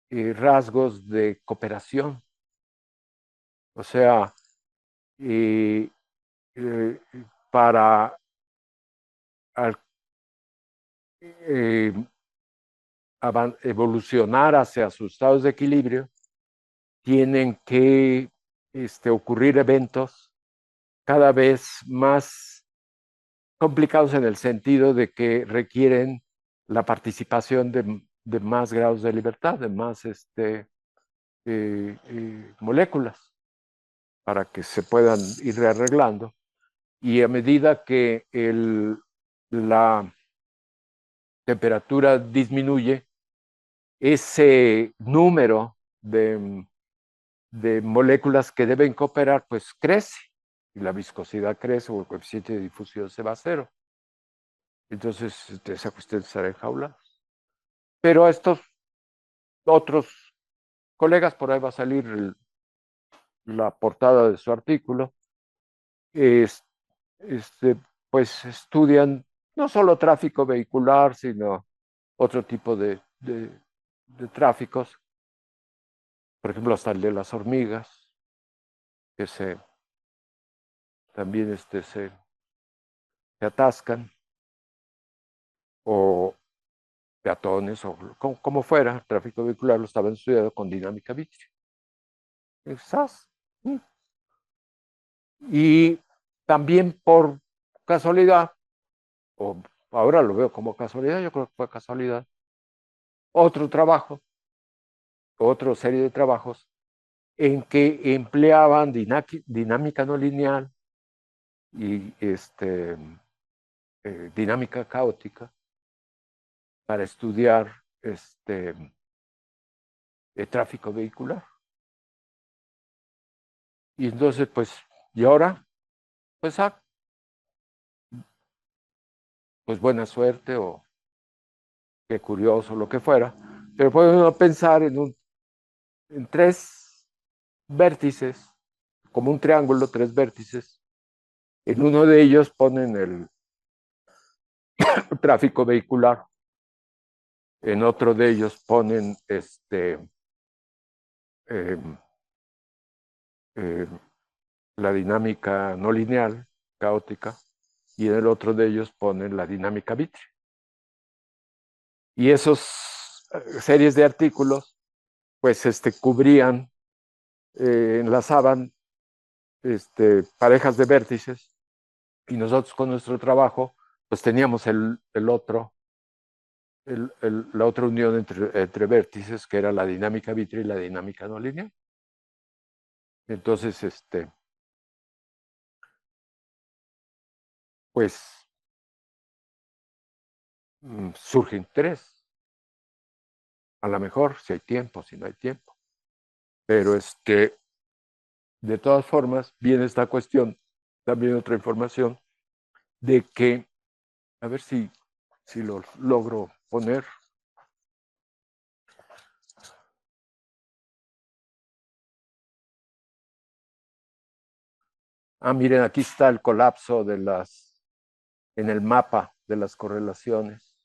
Speaker 1: rasgos de cooperación. O sea, eh, eh, para al, eh, evolucionar hacia sus estados de equilibrio, tienen que ocurrir eventos cada vez más complicados en el sentido de que requieren la participación de más grados de libertad, de más moléculas, para que se puedan ir rearreglando. Y a medida que la temperatura disminuye, ese número de moléculas que deben cooperar, pues crece. Y la viscosidad crece o el coeficiente de difusión se va a cero. Entonces, esa cuestión estará enjaulada. Pero a estos otros colegas, por ahí va a salir la portada de su artículo, es, este, pues estudian no solo tráfico vehicular, sino otro tipo de tráficos, por ejemplo, hasta el de las hormigas, que también se atascan, o peatones, o como fuera, tráfico vehicular lo estaban estudiando con dinámica vítrea. Quizás. Y también por casualidad, o ahora lo veo como casualidad, yo creo que fue casualidad, otro trabajo, otra serie de trabajos en que empleaban dinámica no lineal y dinámica caótica para estudiar el tráfico vehicular. Y entonces, pues, y ahora, pues, pues buena suerte o qué curioso, lo que fuera, pero puede uno pensar en tres vértices, como un triángulo, tres vértices. En uno de ellos ponen el tráfico vehicular, en otro de ellos ponen eh, eh, la dinámica no lineal, caótica, y en el otro de ellos ponen la dinámica vítrea. Y esos series de artículos, pues, cubrían, enlazaban parejas de vértices, y nosotros con nuestro trabajo, pues teníamos la otra unión entre vértices, que era la dinámica vítrea y la dinámica no lineal. Entonces, pues surge interés. A lo mejor, si hay tiempo, si no hay tiempo. Pero de todas formas, viene esta cuestión, también otra información, de que, a ver si lo logro poner. Miren, aquí está el colapso en el mapa de las correlaciones.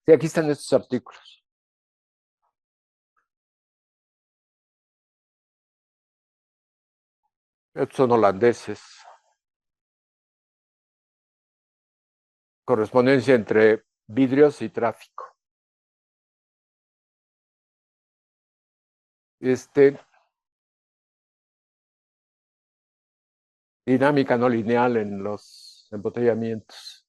Speaker 1: Sí, aquí están estos artículos. Estos son holandeses. Correspondencia entre vidrios y tráfico. Dinámica no lineal en los embotellamientos.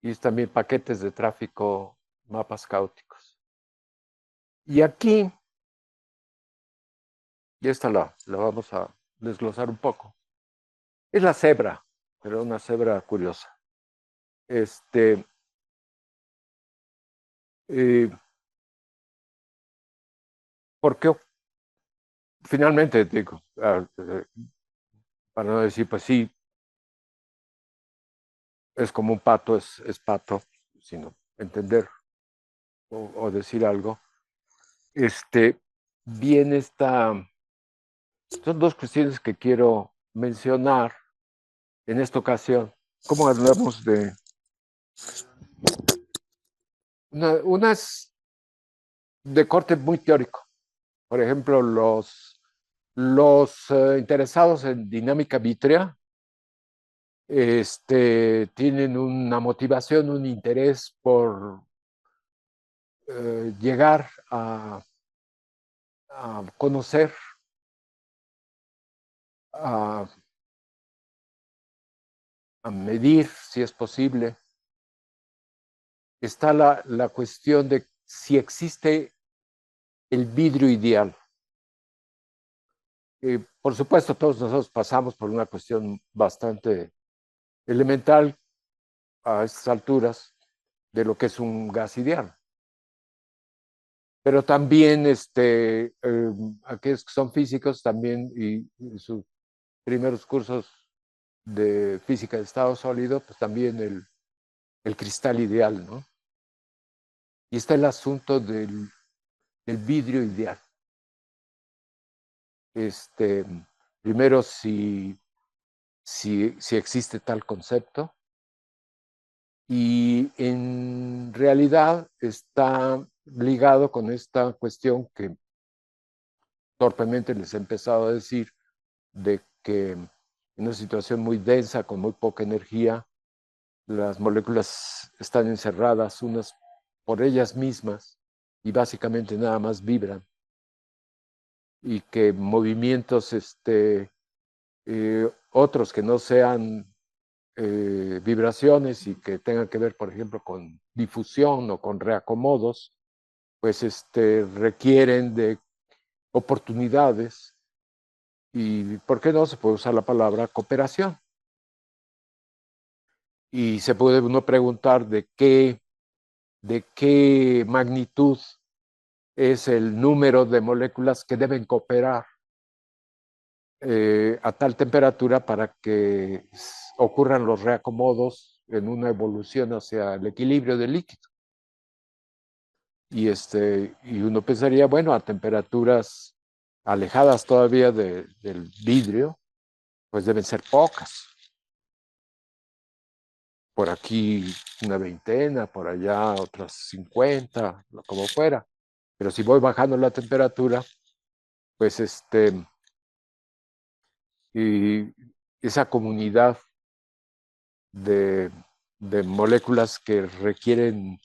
Speaker 1: y también paquetes de tráfico, mapas caóticos. Y aquí, y esta la vamos a desglosar un poco, es la cebra, pero una cebra curiosa. Este, eh, porque finalmente, digo, para no decir, pues sí, es como un pato, es pato, sino entender o decir algo. Viene son dos cuestiones que quiero mencionar en esta ocasión. ¿Cómo hablamos de una es de corte muy teórico? Por ejemplo, los interesados en dinámica vítrea tienen una motivación, un interés por llegar a conocer, a, a medir, si es posible. Está la cuestión de si existe el vidrio ideal. Por supuesto, todos nosotros pasamos por una cuestión bastante elemental a estas alturas de lo que es un gas ideal. Pero también aquellos que son físicos también y sus primeros cursos de física de estado sólido, pues también el cristal ideal, ¿no? Y está el asunto del vidrio ideal. Este, primero, si existe tal concepto, y en realidad está ligado con esta cuestión que torpemente les he empezado a decir, de que en una situación muy densa, con muy poca energía, las moléculas están encerradas unas por ellas mismas y básicamente nada más vibran, y que movimientos otros que no sean vibraciones y que tengan que ver, por ejemplo, con difusión o con reacomodos, pues requieren de oportunidades y, ¿por qué no? Se puede usar la palabra cooperación. Y se puede uno preguntar de qué magnitud es el número de moléculas que deben cooperar a tal temperatura para que ocurran los reacomodos en una evolución hacia el equilibrio del líquido. Y uno pensaría, bueno, a temperaturas alejadas todavía del vidrio, pues deben ser pocas. Por aquí una veintena, por allá otras 50, como fuera. Pero si voy bajando la temperatura, pues y esa comunidad de, de moléculas que requieren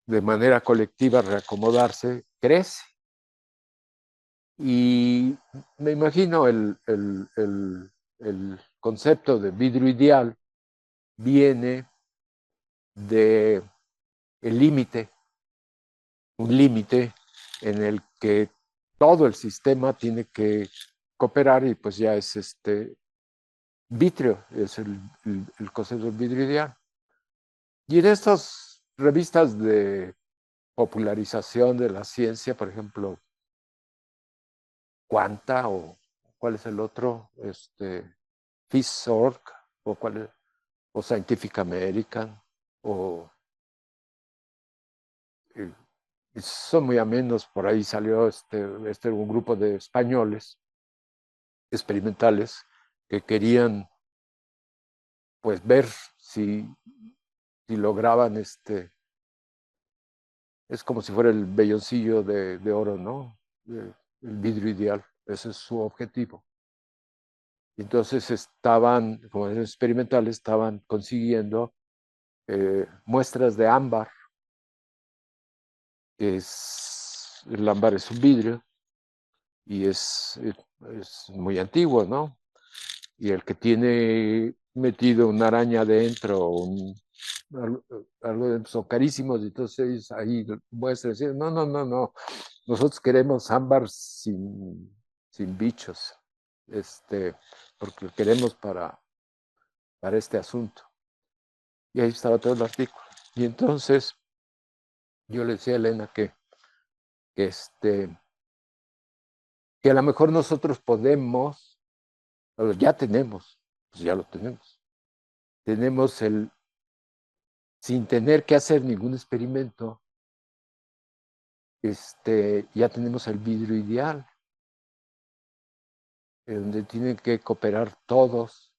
Speaker 1: de manera colectiva reacomodarse crece. Y me imagino el concepto de vidrio ideal viene de el límite, un límite en el que todo el sistema tiene que cooperar, y pues ya es vitrio, es el concepto del vidrio ideal. Y en estas revistas de popularización de la ciencia, por ejemplo, Quanta, o ¿cuál es el otro? PhysOrg, o o Scientific American, o eh, son muy amenos. Por ahí salió un grupo de españoles experimentales que querían pues ver si lograban es como si fuera el velloncillo de oro, ¿no? El vidrio ideal, ese es su objetivo. Entonces como experimentales, estaban consiguiendo muestras de ámbar, el ámbar es un vidrio y es muy antiguo, ¿no? Y el que tiene metido una araña adentro, algo, algo son carísimos, y entonces ahí muestran, decir, no, no, no, no, nosotros queremos ámbar sin bichos, porque lo queremos para este asunto. Y ahí estaba todo el artículo. Y entonces yo le decía a Elena que, que a lo mejor nosotros podemos, ya tenemos, pues ya lo tenemos. Tenemos sin tener que hacer ningún experimento, ya tenemos el vidrio ideal, donde tienen que cooperar todos,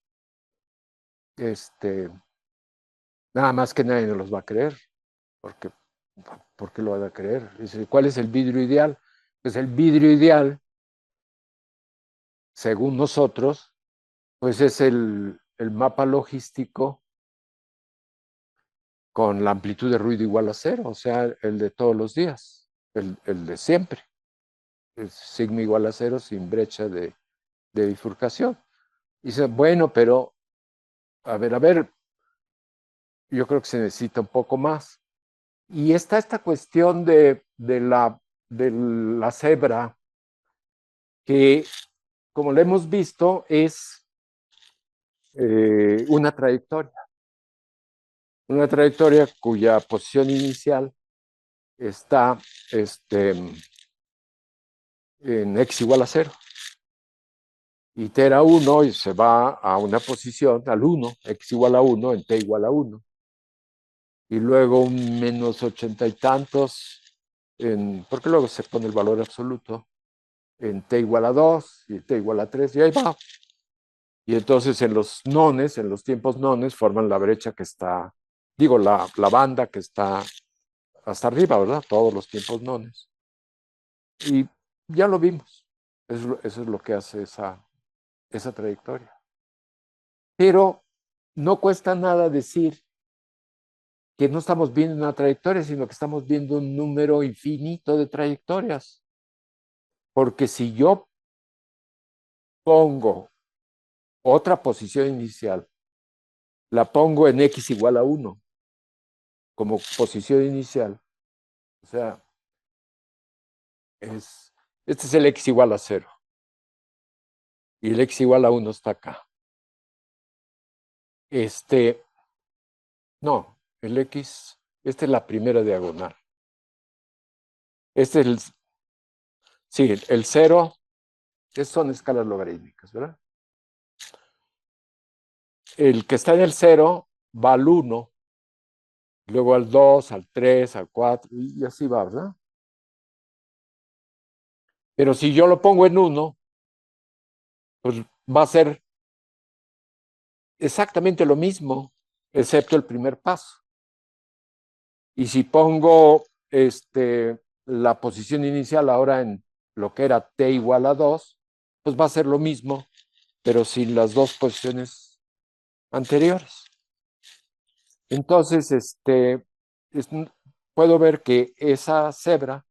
Speaker 1: nada más que nadie nos los va a creer, porque ¿por qué lo van a creer? Dice, ¿cuál es el vidrio ideal? Pues el vidrio ideal, según nosotros, pues es el mapa logístico con la amplitud de ruido igual a cero, o sea, el de todos los días, el de siempre. Es sigma igual a cero sin brecha de bifurcación. Y dice, bueno, pero a ver, yo creo que se necesita un poco más. Y está esta cuestión de la cebra, que como lo hemos visto, es una trayectoria cuya posición inicial está en x igual a cero. Itera 1 y se va a una posición, al 1, x igual a 1 en t igual a 1. Y luego un menos 80 y tantos, porque luego se pone el valor absoluto, en t igual a 2 y t igual a 3, y ahí va. Y entonces en los nones, en los tiempos nones, forman la brecha que está, digo, la banda que está hasta arriba, ¿verdad? Todos los tiempos nones. Y ya lo vimos. Eso es lo que hace esa trayectoria. Pero no cuesta nada decir que no estamos viendo una trayectoria, sino que estamos viendo un número infinito de trayectorias. Porque si yo pongo otra posición inicial, la pongo en x igual a 1 como posición inicial, o sea, este es el x igual a 0 y el x igual a 1 está acá. No, el x, esta es la primera diagonal. Este es sí, el 0, son escalas logarítmicas, ¿verdad? El que está en el 0 va al 1, luego al 2, al 3, al 4, y así va, ¿verdad? Pero si yo lo pongo en 1, pues va a ser exactamente lo mismo, excepto el primer paso. Y si pongo la posición inicial ahora en lo que era t igual a 2, pues va a ser lo mismo, pero sin las dos posiciones anteriores. Entonces, puedo ver que esa cebra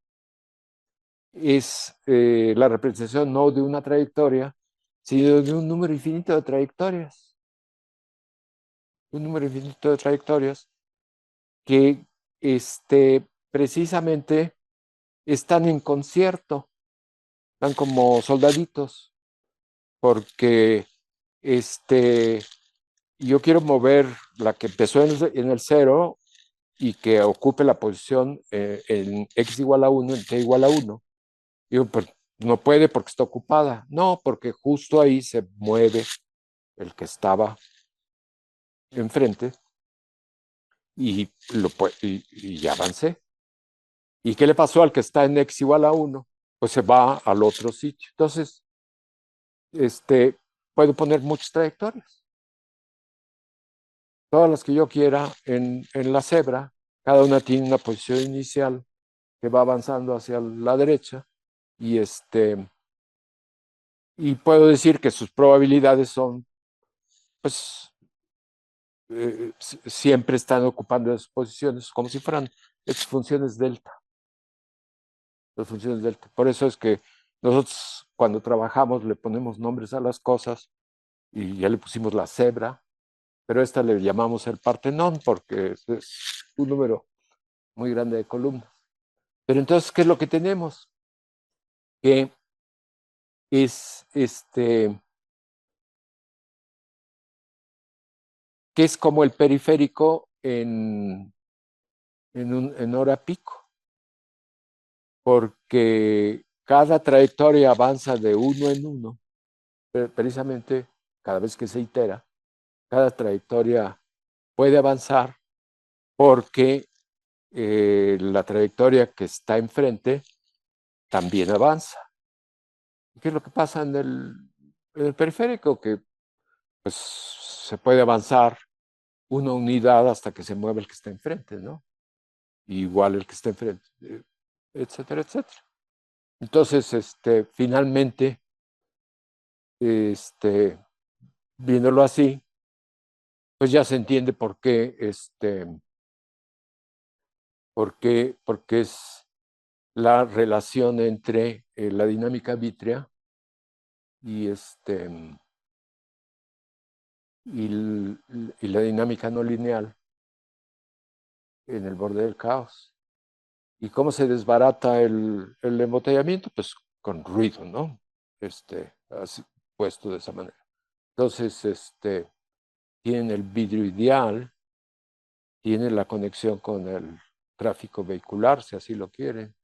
Speaker 1: es la representación no de una trayectoria, sino de un número infinito de trayectorias. Un número infinito de trayectorias que precisamente están en concierto, están como soldaditos, porque yo quiero mover la que empezó en el 0 y que ocupe la posición en x igual a 1, en t igual a 1. Digo, pues no puede porque está ocupada. No, porque justo ahí se mueve el que estaba enfrente y ya avancé. ¿Y qué le pasó al que está en x igual a 1? Pues se va al otro sitio. Entonces, puedo poner muchas trayectorias, todas las que yo quiera en la cebra. Cada una tiene una posición inicial que va avanzando hacia la derecha y y puedo decir que sus probabilidades son, pues, siempre están ocupando esas posiciones como si fueran esas funciones delta, las funciones delta. Por eso es que nosotros cuando trabajamos le ponemos nombres a las cosas y ya le pusimos la cebra, pero esta le llamamos el Partenón porque es un número muy grande de columnas. Pero entonces, ¿qué es lo que tenemos? Que es que es como el periférico en hora pico, porque cada trayectoria avanza de uno en uno, precisamente cada vez que se itera, cada trayectoria puede avanzar porque la trayectoria que está enfrente también avanza. ¿Qué es lo que pasa en el periférico? Que pues se puede avanzar una unidad hasta que se mueve el que está enfrente, ¿no? Igual el que está enfrente, etcétera, etcétera. Entonces, finalmente, viéndolo así, pues ya se entiende porque es la relación entre la dinámica vítrea y, y la dinámica no lineal en el borde del caos. ¿Y cómo se desbarata el embotellamiento? Pues con ruido, ¿no? Así, puesto de esa manera. Entonces, tienen el vidrio ideal, tienen la conexión con el tráfico vehicular, si así lo quieren,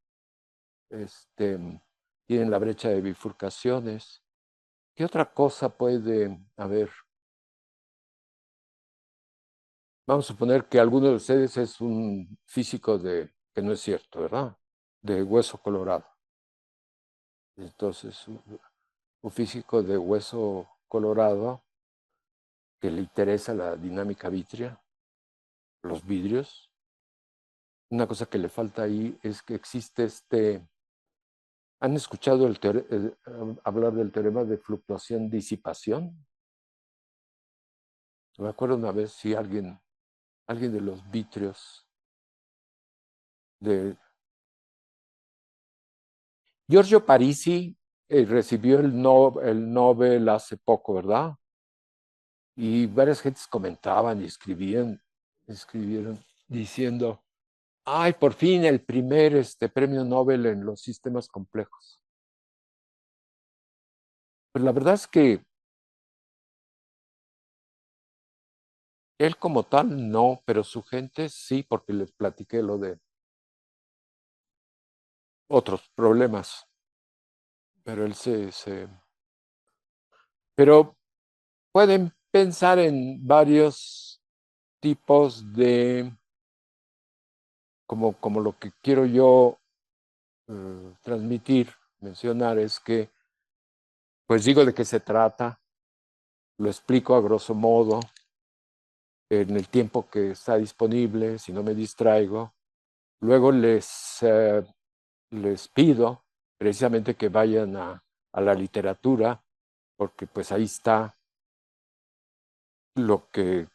Speaker 1: tienen la brecha de bifurcaciones. ¿Qué otra cosa puede haber? Vamos a suponer que alguno de ustedes es un físico que no es cierto, ¿verdad? De hueso colorado. Entonces, un físico de hueso colorado que le interesa la dinámica vítrea, los vidrios. Una cosa que le falta ahí es que existe ¿Han escuchado hablar del teorema de fluctuación-disipación? Me acuerdo una vez si alguien de los vitrios de Giorgio Parisi recibió el Nobel hace poco, ¿verdad? Y varias gentes comentaban y escribieron diciendo, ay, por fin el primer premio Nobel en los sistemas complejos. Pues la verdad es que él como tal no, pero su gente sí, porque les platiqué lo de otros problemas. Pero Pero pueden pensar en varios tipos como lo que quiero yo transmitir, mencionar, es que, pues digo de qué se trata, lo explico a grosso modo, en el tiempo que está disponible, si no me distraigo. Luego les pido precisamente que vayan a la literatura, porque pues ahí está lo que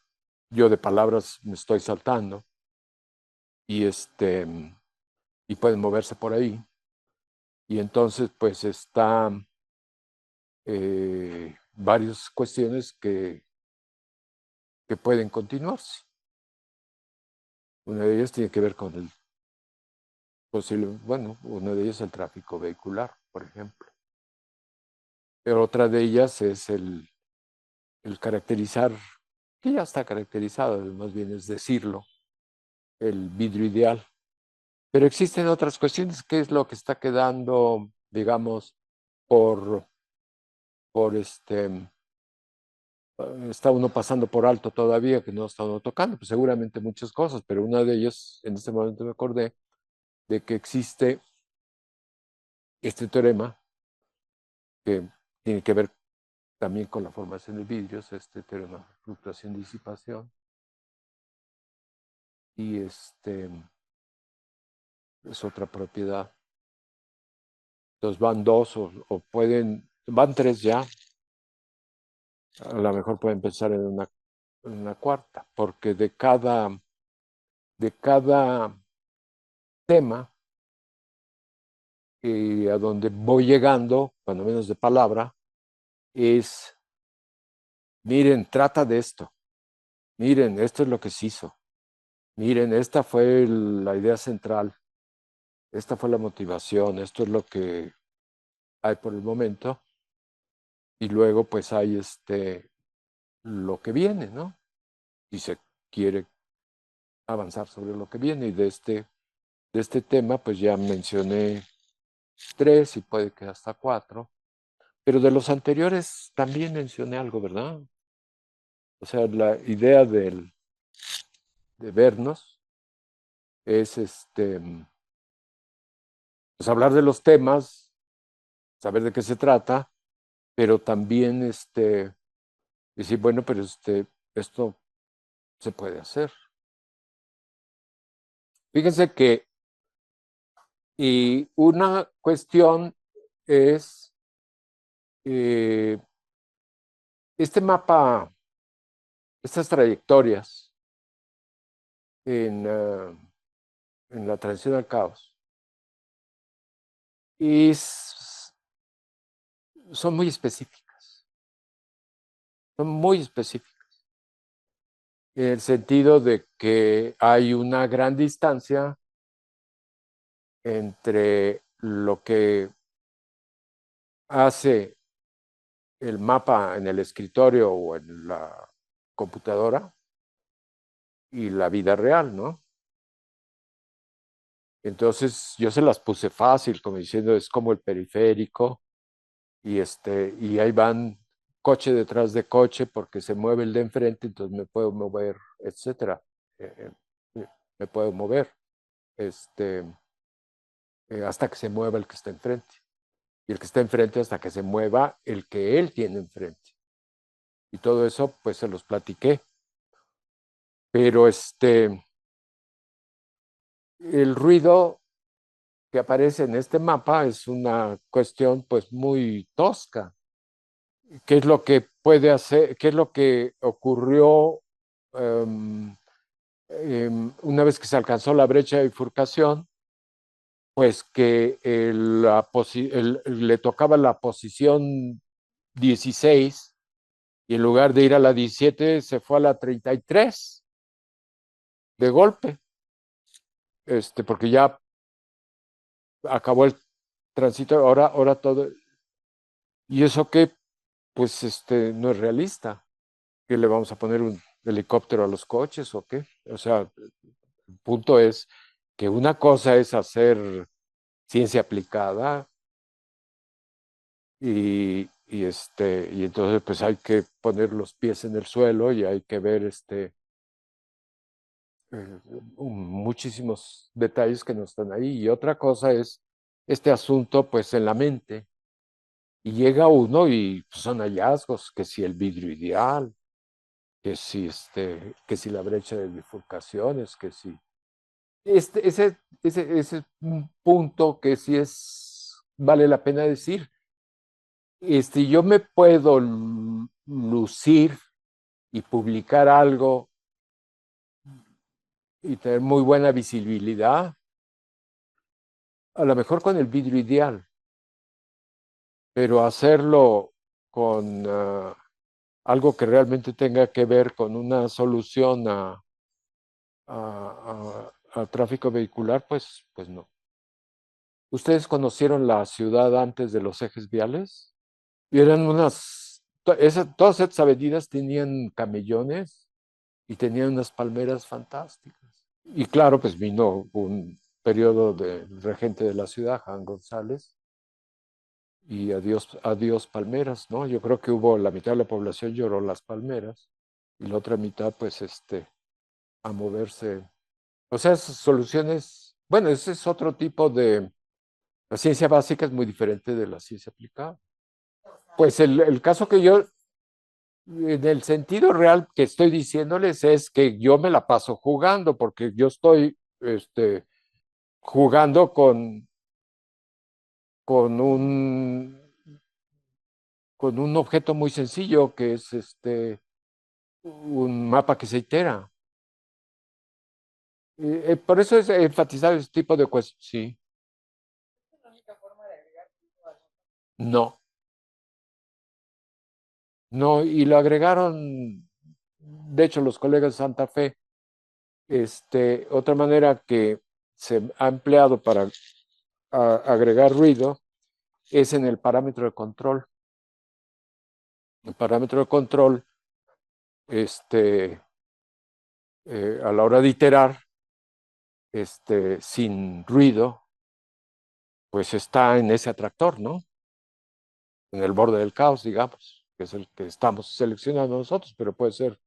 Speaker 1: yo de palabras me estoy saltando y, y pueden moverse por ahí. Y entonces pues está varias cuestiones que pueden continuarse. Una de ellas tiene que ver con el posible, bueno, una de ellas es el tráfico vehicular, por ejemplo. Pero otra de ellas es el caracterizar, que ya está caracterizado, más bien es decirlo, el vidrio ideal. Pero existen otras cuestiones, ¿qué es lo que está quedando, digamos, por, por está uno pasando por alto todavía, que no está uno tocando? Pues seguramente muchas cosas, pero una de ellas, en este momento me acordé, de que existe este teorema que tiene que ver también con la formación de vidrios, este teorema de fluctuación-disipación, y es otra propiedad. Entonces van dos van tres ya, a lo mejor pueden pensar en una cuarta, porque de cada tema a donde voy llegando, cuando menos de palabra, es, miren, trata de esto. miren, esto es lo que se hizo, miren, esta fue la idea central, esta fue la motivación, esto es lo que hay por el momento, y luego pues hay lo que viene, ¿no? Y se quiere avanzar sobre lo que viene, y de este tema pues ya mencioné tres y puede que hasta cuatro, pero de los anteriores también mencioné algo, ¿verdad? O sea, la idea de vernos es pues hablar de los temas, saber de qué se trata, pero también decir, bueno, pero esto se puede hacer. Fíjense que, y una cuestión es eh, este mapa, estas trayectorias en la transición al caos, y son muy específicas, son muy específicas, en el sentido de que hay una gran distancia entre lo que hace el mapa en el escritorio o en la computadora y la vida real, ¿no? Entonces yo se las puse fácil, como diciendo, es como el periférico y ahí van coche detrás de coche porque se mueve el de enfrente, entonces me puedo mover, etcétera. Eh, me puedo mover este, hasta que se mueva el que está enfrente. Y el que está enfrente hasta que se mueva el que él tiene enfrente. Y todo eso, pues se los platiqué. Pero el ruido que aparece en este mapa es una cuestión pues muy tosca. ¿Qué es lo que puede hacer? ¿Qué es lo que ocurrió um, una vez que se alcanzó la brecha de bifurcación? Pues que le tocaba la posición 16 y en lugar de ir a la 17 se fue a la 33 de golpe, porque ya acabó el tránsito, ahora todo, y eso que pues no es realista, que le vamos a poner un helicóptero a los coches o qué, o sea, el punto es que una cosa es hacer ciencia aplicada y entonces pues hay que poner los pies en el suelo y hay que ver muchísimos detalles que no están ahí. Y otra cosa es este asunto pues en la mente. Y llega uno y pues, son hallazgos, que si el vidrio ideal, que si la brecha de bifurcaciones, que si... Ese es un punto que sí vale la pena decir. Yo me puedo lucir y publicar algo y tener muy buena visibilidad, a lo mejor con el vidrio ideal, pero hacerlo con algo que realmente tenga que ver con una solución al tráfico vehicular, pues no. ¿Ustedes conocieron la ciudad antes de los ejes viales? Y eran todas esas avenidas tenían camellones y tenían unas palmeras fantásticas. Y claro, pues vino un periodo de regente de la ciudad, Juan González, y adiós palmeras, ¿no? Yo creo que hubo la mitad de la población lloró las palmeras y la otra mitad, pues, a moverse. O sea, soluciones, bueno, ese es otro tipo de, la ciencia básica es muy diferente de la ciencia aplicada. Pues el caso que yo, en el sentido real que estoy diciéndoles es que yo me la paso jugando, porque yo estoy, jugando con un, con un objeto muy sencillo que es un mapa que se itera. Por eso es enfatizar ese tipo de cosas. Sí, no, no, y lo agregaron, de hecho, los colegas de Santa Fe, otra manera que se ha empleado para agregar ruido es en el parámetro de control. El parámetro de control, a la hora de iterar, sin ruido, pues está en ese atractor, ¿no? En el borde del caos, digamos, que es el que estamos seleccionando nosotros, pero puede ser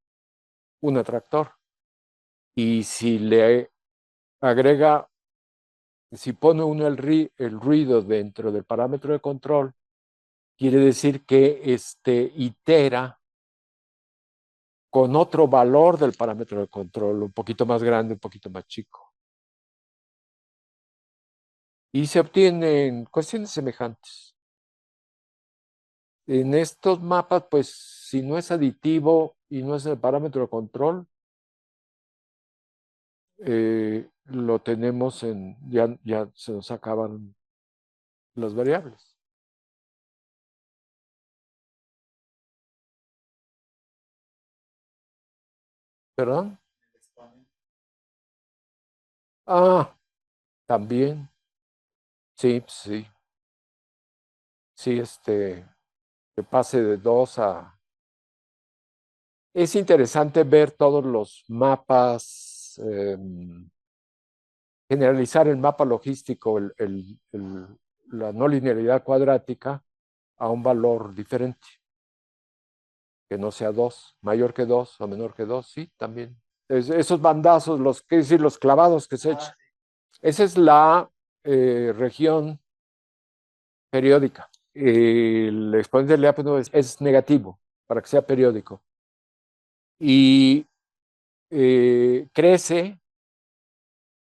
Speaker 1: un atractor. Y si le agrega, si pone uno el ruido dentro del parámetro de control, quiere decir que itera con otro valor del parámetro de control, un poquito más grande, un poquito más chico. Y se obtienen cuestiones semejantes. En estos mapas, pues, si no es aditivo y no es el parámetro de control, lo tenemos ya se nos acaban las variables. ¿Perdón? Ah, también. Sí, sí. Sí, que pase de 2 a... Es interesante ver todos los mapas, generalizar el mapa logístico, la no linealidad cuadrática, a un valor diferente, que no sea 2, mayor que 2 o menor que 2, sí, también. Esos bandazos, ¿qué decir? Los clavados que se echan. Esa es la región periódica. El exponente del diápano es negativo para que sea periódico. Y crece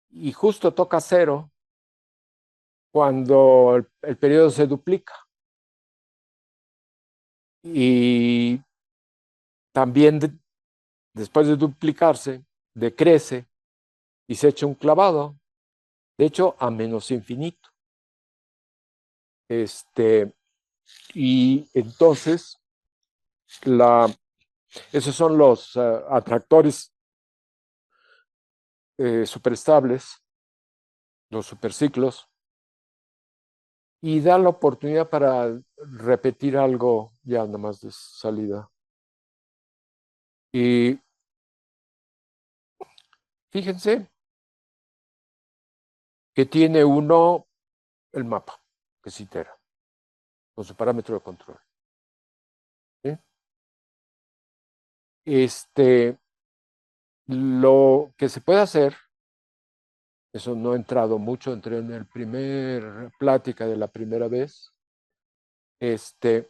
Speaker 1: y justo toca cero cuando el periodo se duplica. Y también después de duplicarse, decrece y se echa un clavado, de hecho, a menos infinito. Y entonces, esos son los atractores superestables, los superciclos, y da la oportunidad para repetir algo ya nada más de salida. Y fíjense que tiene uno el mapa que se itera con su parámetro de control. ¿Sí? Lo que se puede hacer, eso no he entrado mucho, entré en el primer plática de la primera vez, ¿qué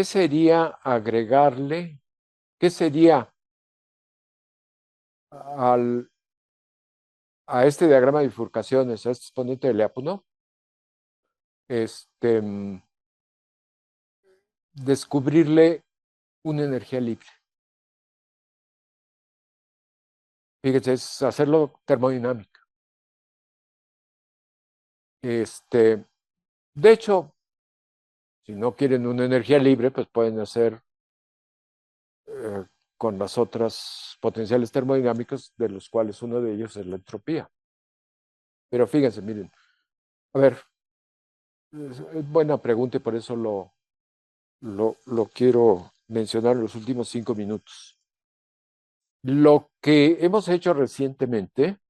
Speaker 1: sería agregarle? ¿Qué sería al, a este diagrama de bifurcaciones, a este exponente de Lyapunov? Descubrirle una energía libre. Fíjense, es hacerlo termodinámica. De hecho, si no quieren una energía libre, pues pueden hacer eh, con las otras potenciales termodinámicos, de los cuales uno de ellos es la entropía. Pero fíjense, miren, a ver, es buena pregunta y por eso lo quiero mencionar en los últimos 5 minutos. Lo que hemos hecho recientemente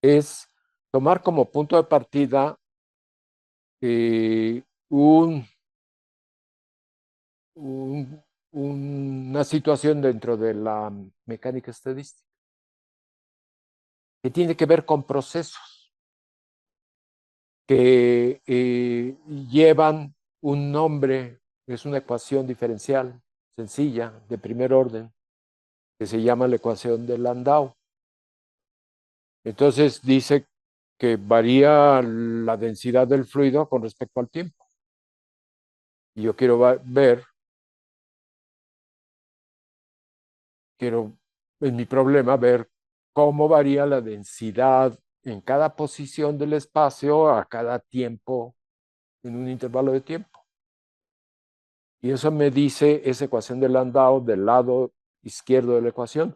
Speaker 1: es tomar como punto de partida un, una situación dentro de la mecánica estadística que tiene que ver con procesos que llevan un nombre, es una ecuación diferencial sencilla de primer orden que se llama la ecuación de Landau. Entonces dice que varía la densidad del fluido con respecto al tiempo. Y yo quiero en mi problema ver cómo varía la densidad en cada posición del espacio a cada tiempo, en un intervalo de tiempo. Y eso me dice esa ecuación de Landau del lado izquierdo de la ecuación.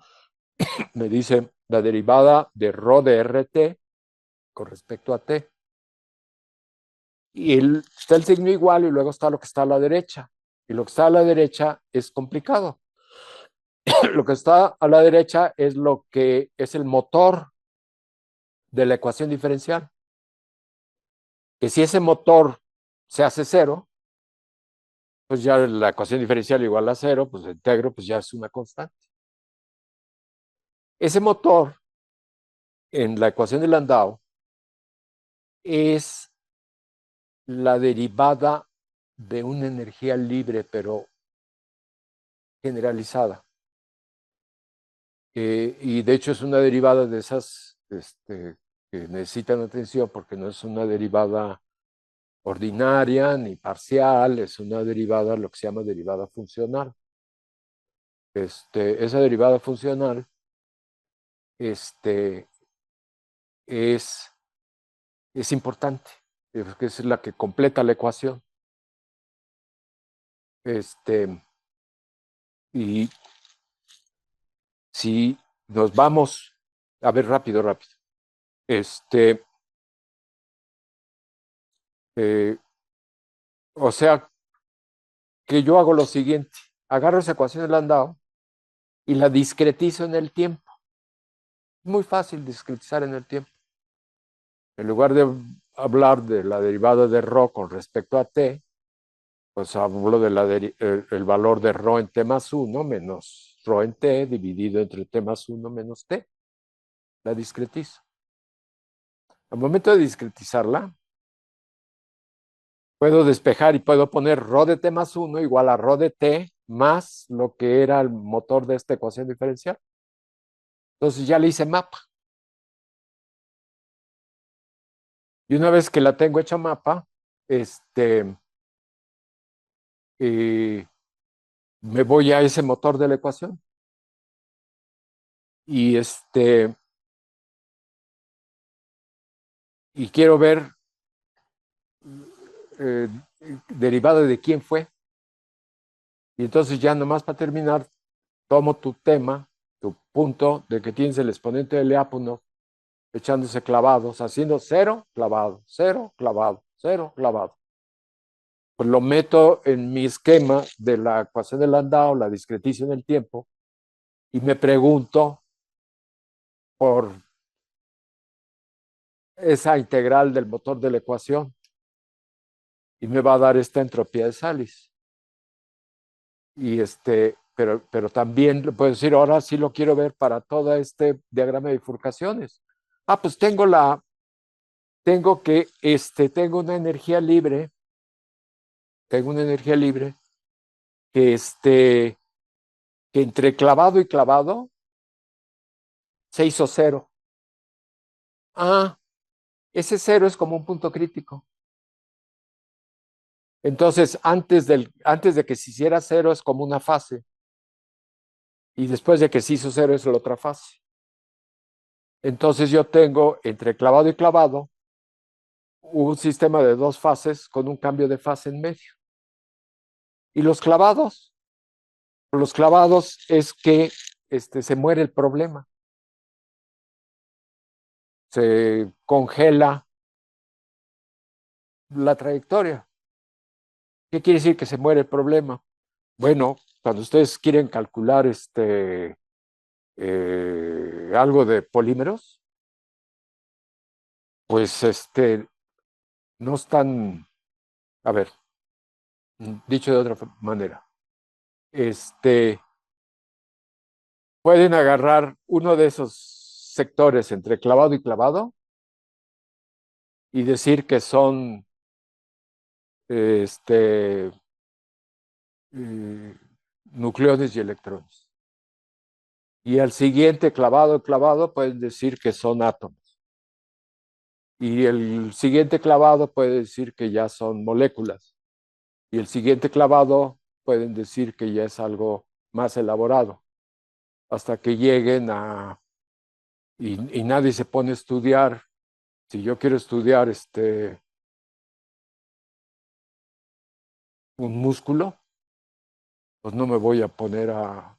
Speaker 1: Me dice la derivada de ρ de RT con respecto a T. Y está el signo igual y luego está lo que está a la derecha. Y lo que está a la derecha es complicado. Lo que está a la derecha es lo que es el motor de la ecuación diferencial. Que si ese motor se hace cero, pues ya la ecuación diferencial igual a cero, pues el integro pues ya es una constante. Ese motor en la ecuación de Landau es la derivada de una energía libre, pero generalizada. Y de hecho es una derivada de esas que necesitan atención porque no es una derivada ordinaria ni parcial, es una derivada, lo que se llama derivada funcional. Esa derivada funcional este, es, es importante, porque es la que completa la ecuación. Y si nos vamos, a ver, rápido, rápido. Eh, o sea, que yo hago lo siguiente, agarro esa ecuación de Landau y la discretizo en el tiempo. Es muy fácil discretizar en el tiempo. En lugar de hablar de la derivada de ρ con respecto a t, pues hablo de el valor de ρ en t más 1 menos ρ en t dividido entre t más 1 menos t. La discretizo. Al momento de discretizarla, puedo despejar y puedo poner ρ de t más 1 igual a ρ de t más lo que era el motor de esta ecuación diferencial. Entonces ya le hice mapa. Y una vez que la tengo hecha mapa, me voy a ese motor de la ecuación. Y y quiero ver eh, derivada de quién fue. Y entonces ya nomás para terminar, tomo tu tema, tu punto de que tienes el exponente de Lyapunov echándose clavados, haciendo cero clavado, cero clavado, cero clavado. Pues lo meto en mi esquema de la ecuación de Landau, la discretizo en el tiempo, y me pregunto por esa integral del motor de la ecuación y me va a dar esta entropía de Salis. Y pero también le puedo decir, ahora sí lo quiero ver para todo este diagrama de bifurcaciones. Ah, pues tengo una energía libre, que que entre clavado y clavado se hizo cero. Ah, ese cero es como un punto crítico. Entonces, antes de que se hiciera cero es como una fase. Y después de que se hizo cero es la otra fase. Entonces yo tengo entre clavado y clavado un sistema de dos fases con un cambio de fase en medio. Y los clavados es que se muere el problema. Se congela la trayectoria. ¿Qué quiere decir que se muere el problema? Bueno, cuando ustedes quieren calcular algo de polímeros, pues no están, a ver, dicho de otra manera, este, pueden agarrar uno de esos sectores entre clavado y clavado y decir que son este, nucleones y electrones. Y al siguiente clavado, clavado, pueden decir que son átomos. Y el siguiente clavado puede decir que ya son moléculas. Y el siguiente clavado pueden decir que ya es algo más elaborado. Hasta que lleguen a... Y nadie se pone a estudiar. Si yo quiero estudiar un músculo, pues no me voy a poner a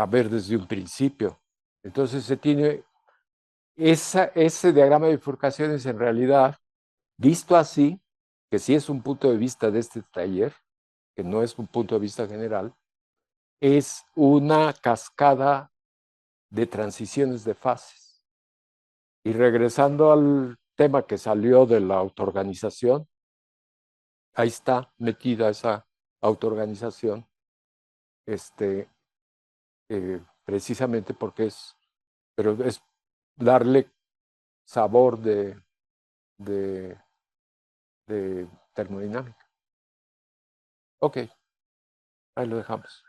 Speaker 1: ver desde un principio. Entonces se tiene ese diagrama de bifurcaciones en realidad, visto así, que sí es un punto de vista de este taller, que no es un punto de vista general, es una cascada de transiciones de fases. Y regresando al tema que salió de la autoorganización, ahí está metida esa autoorganización, precisamente porque pero es darle sabor de, de termodinámica. Ok, ahí lo dejamos.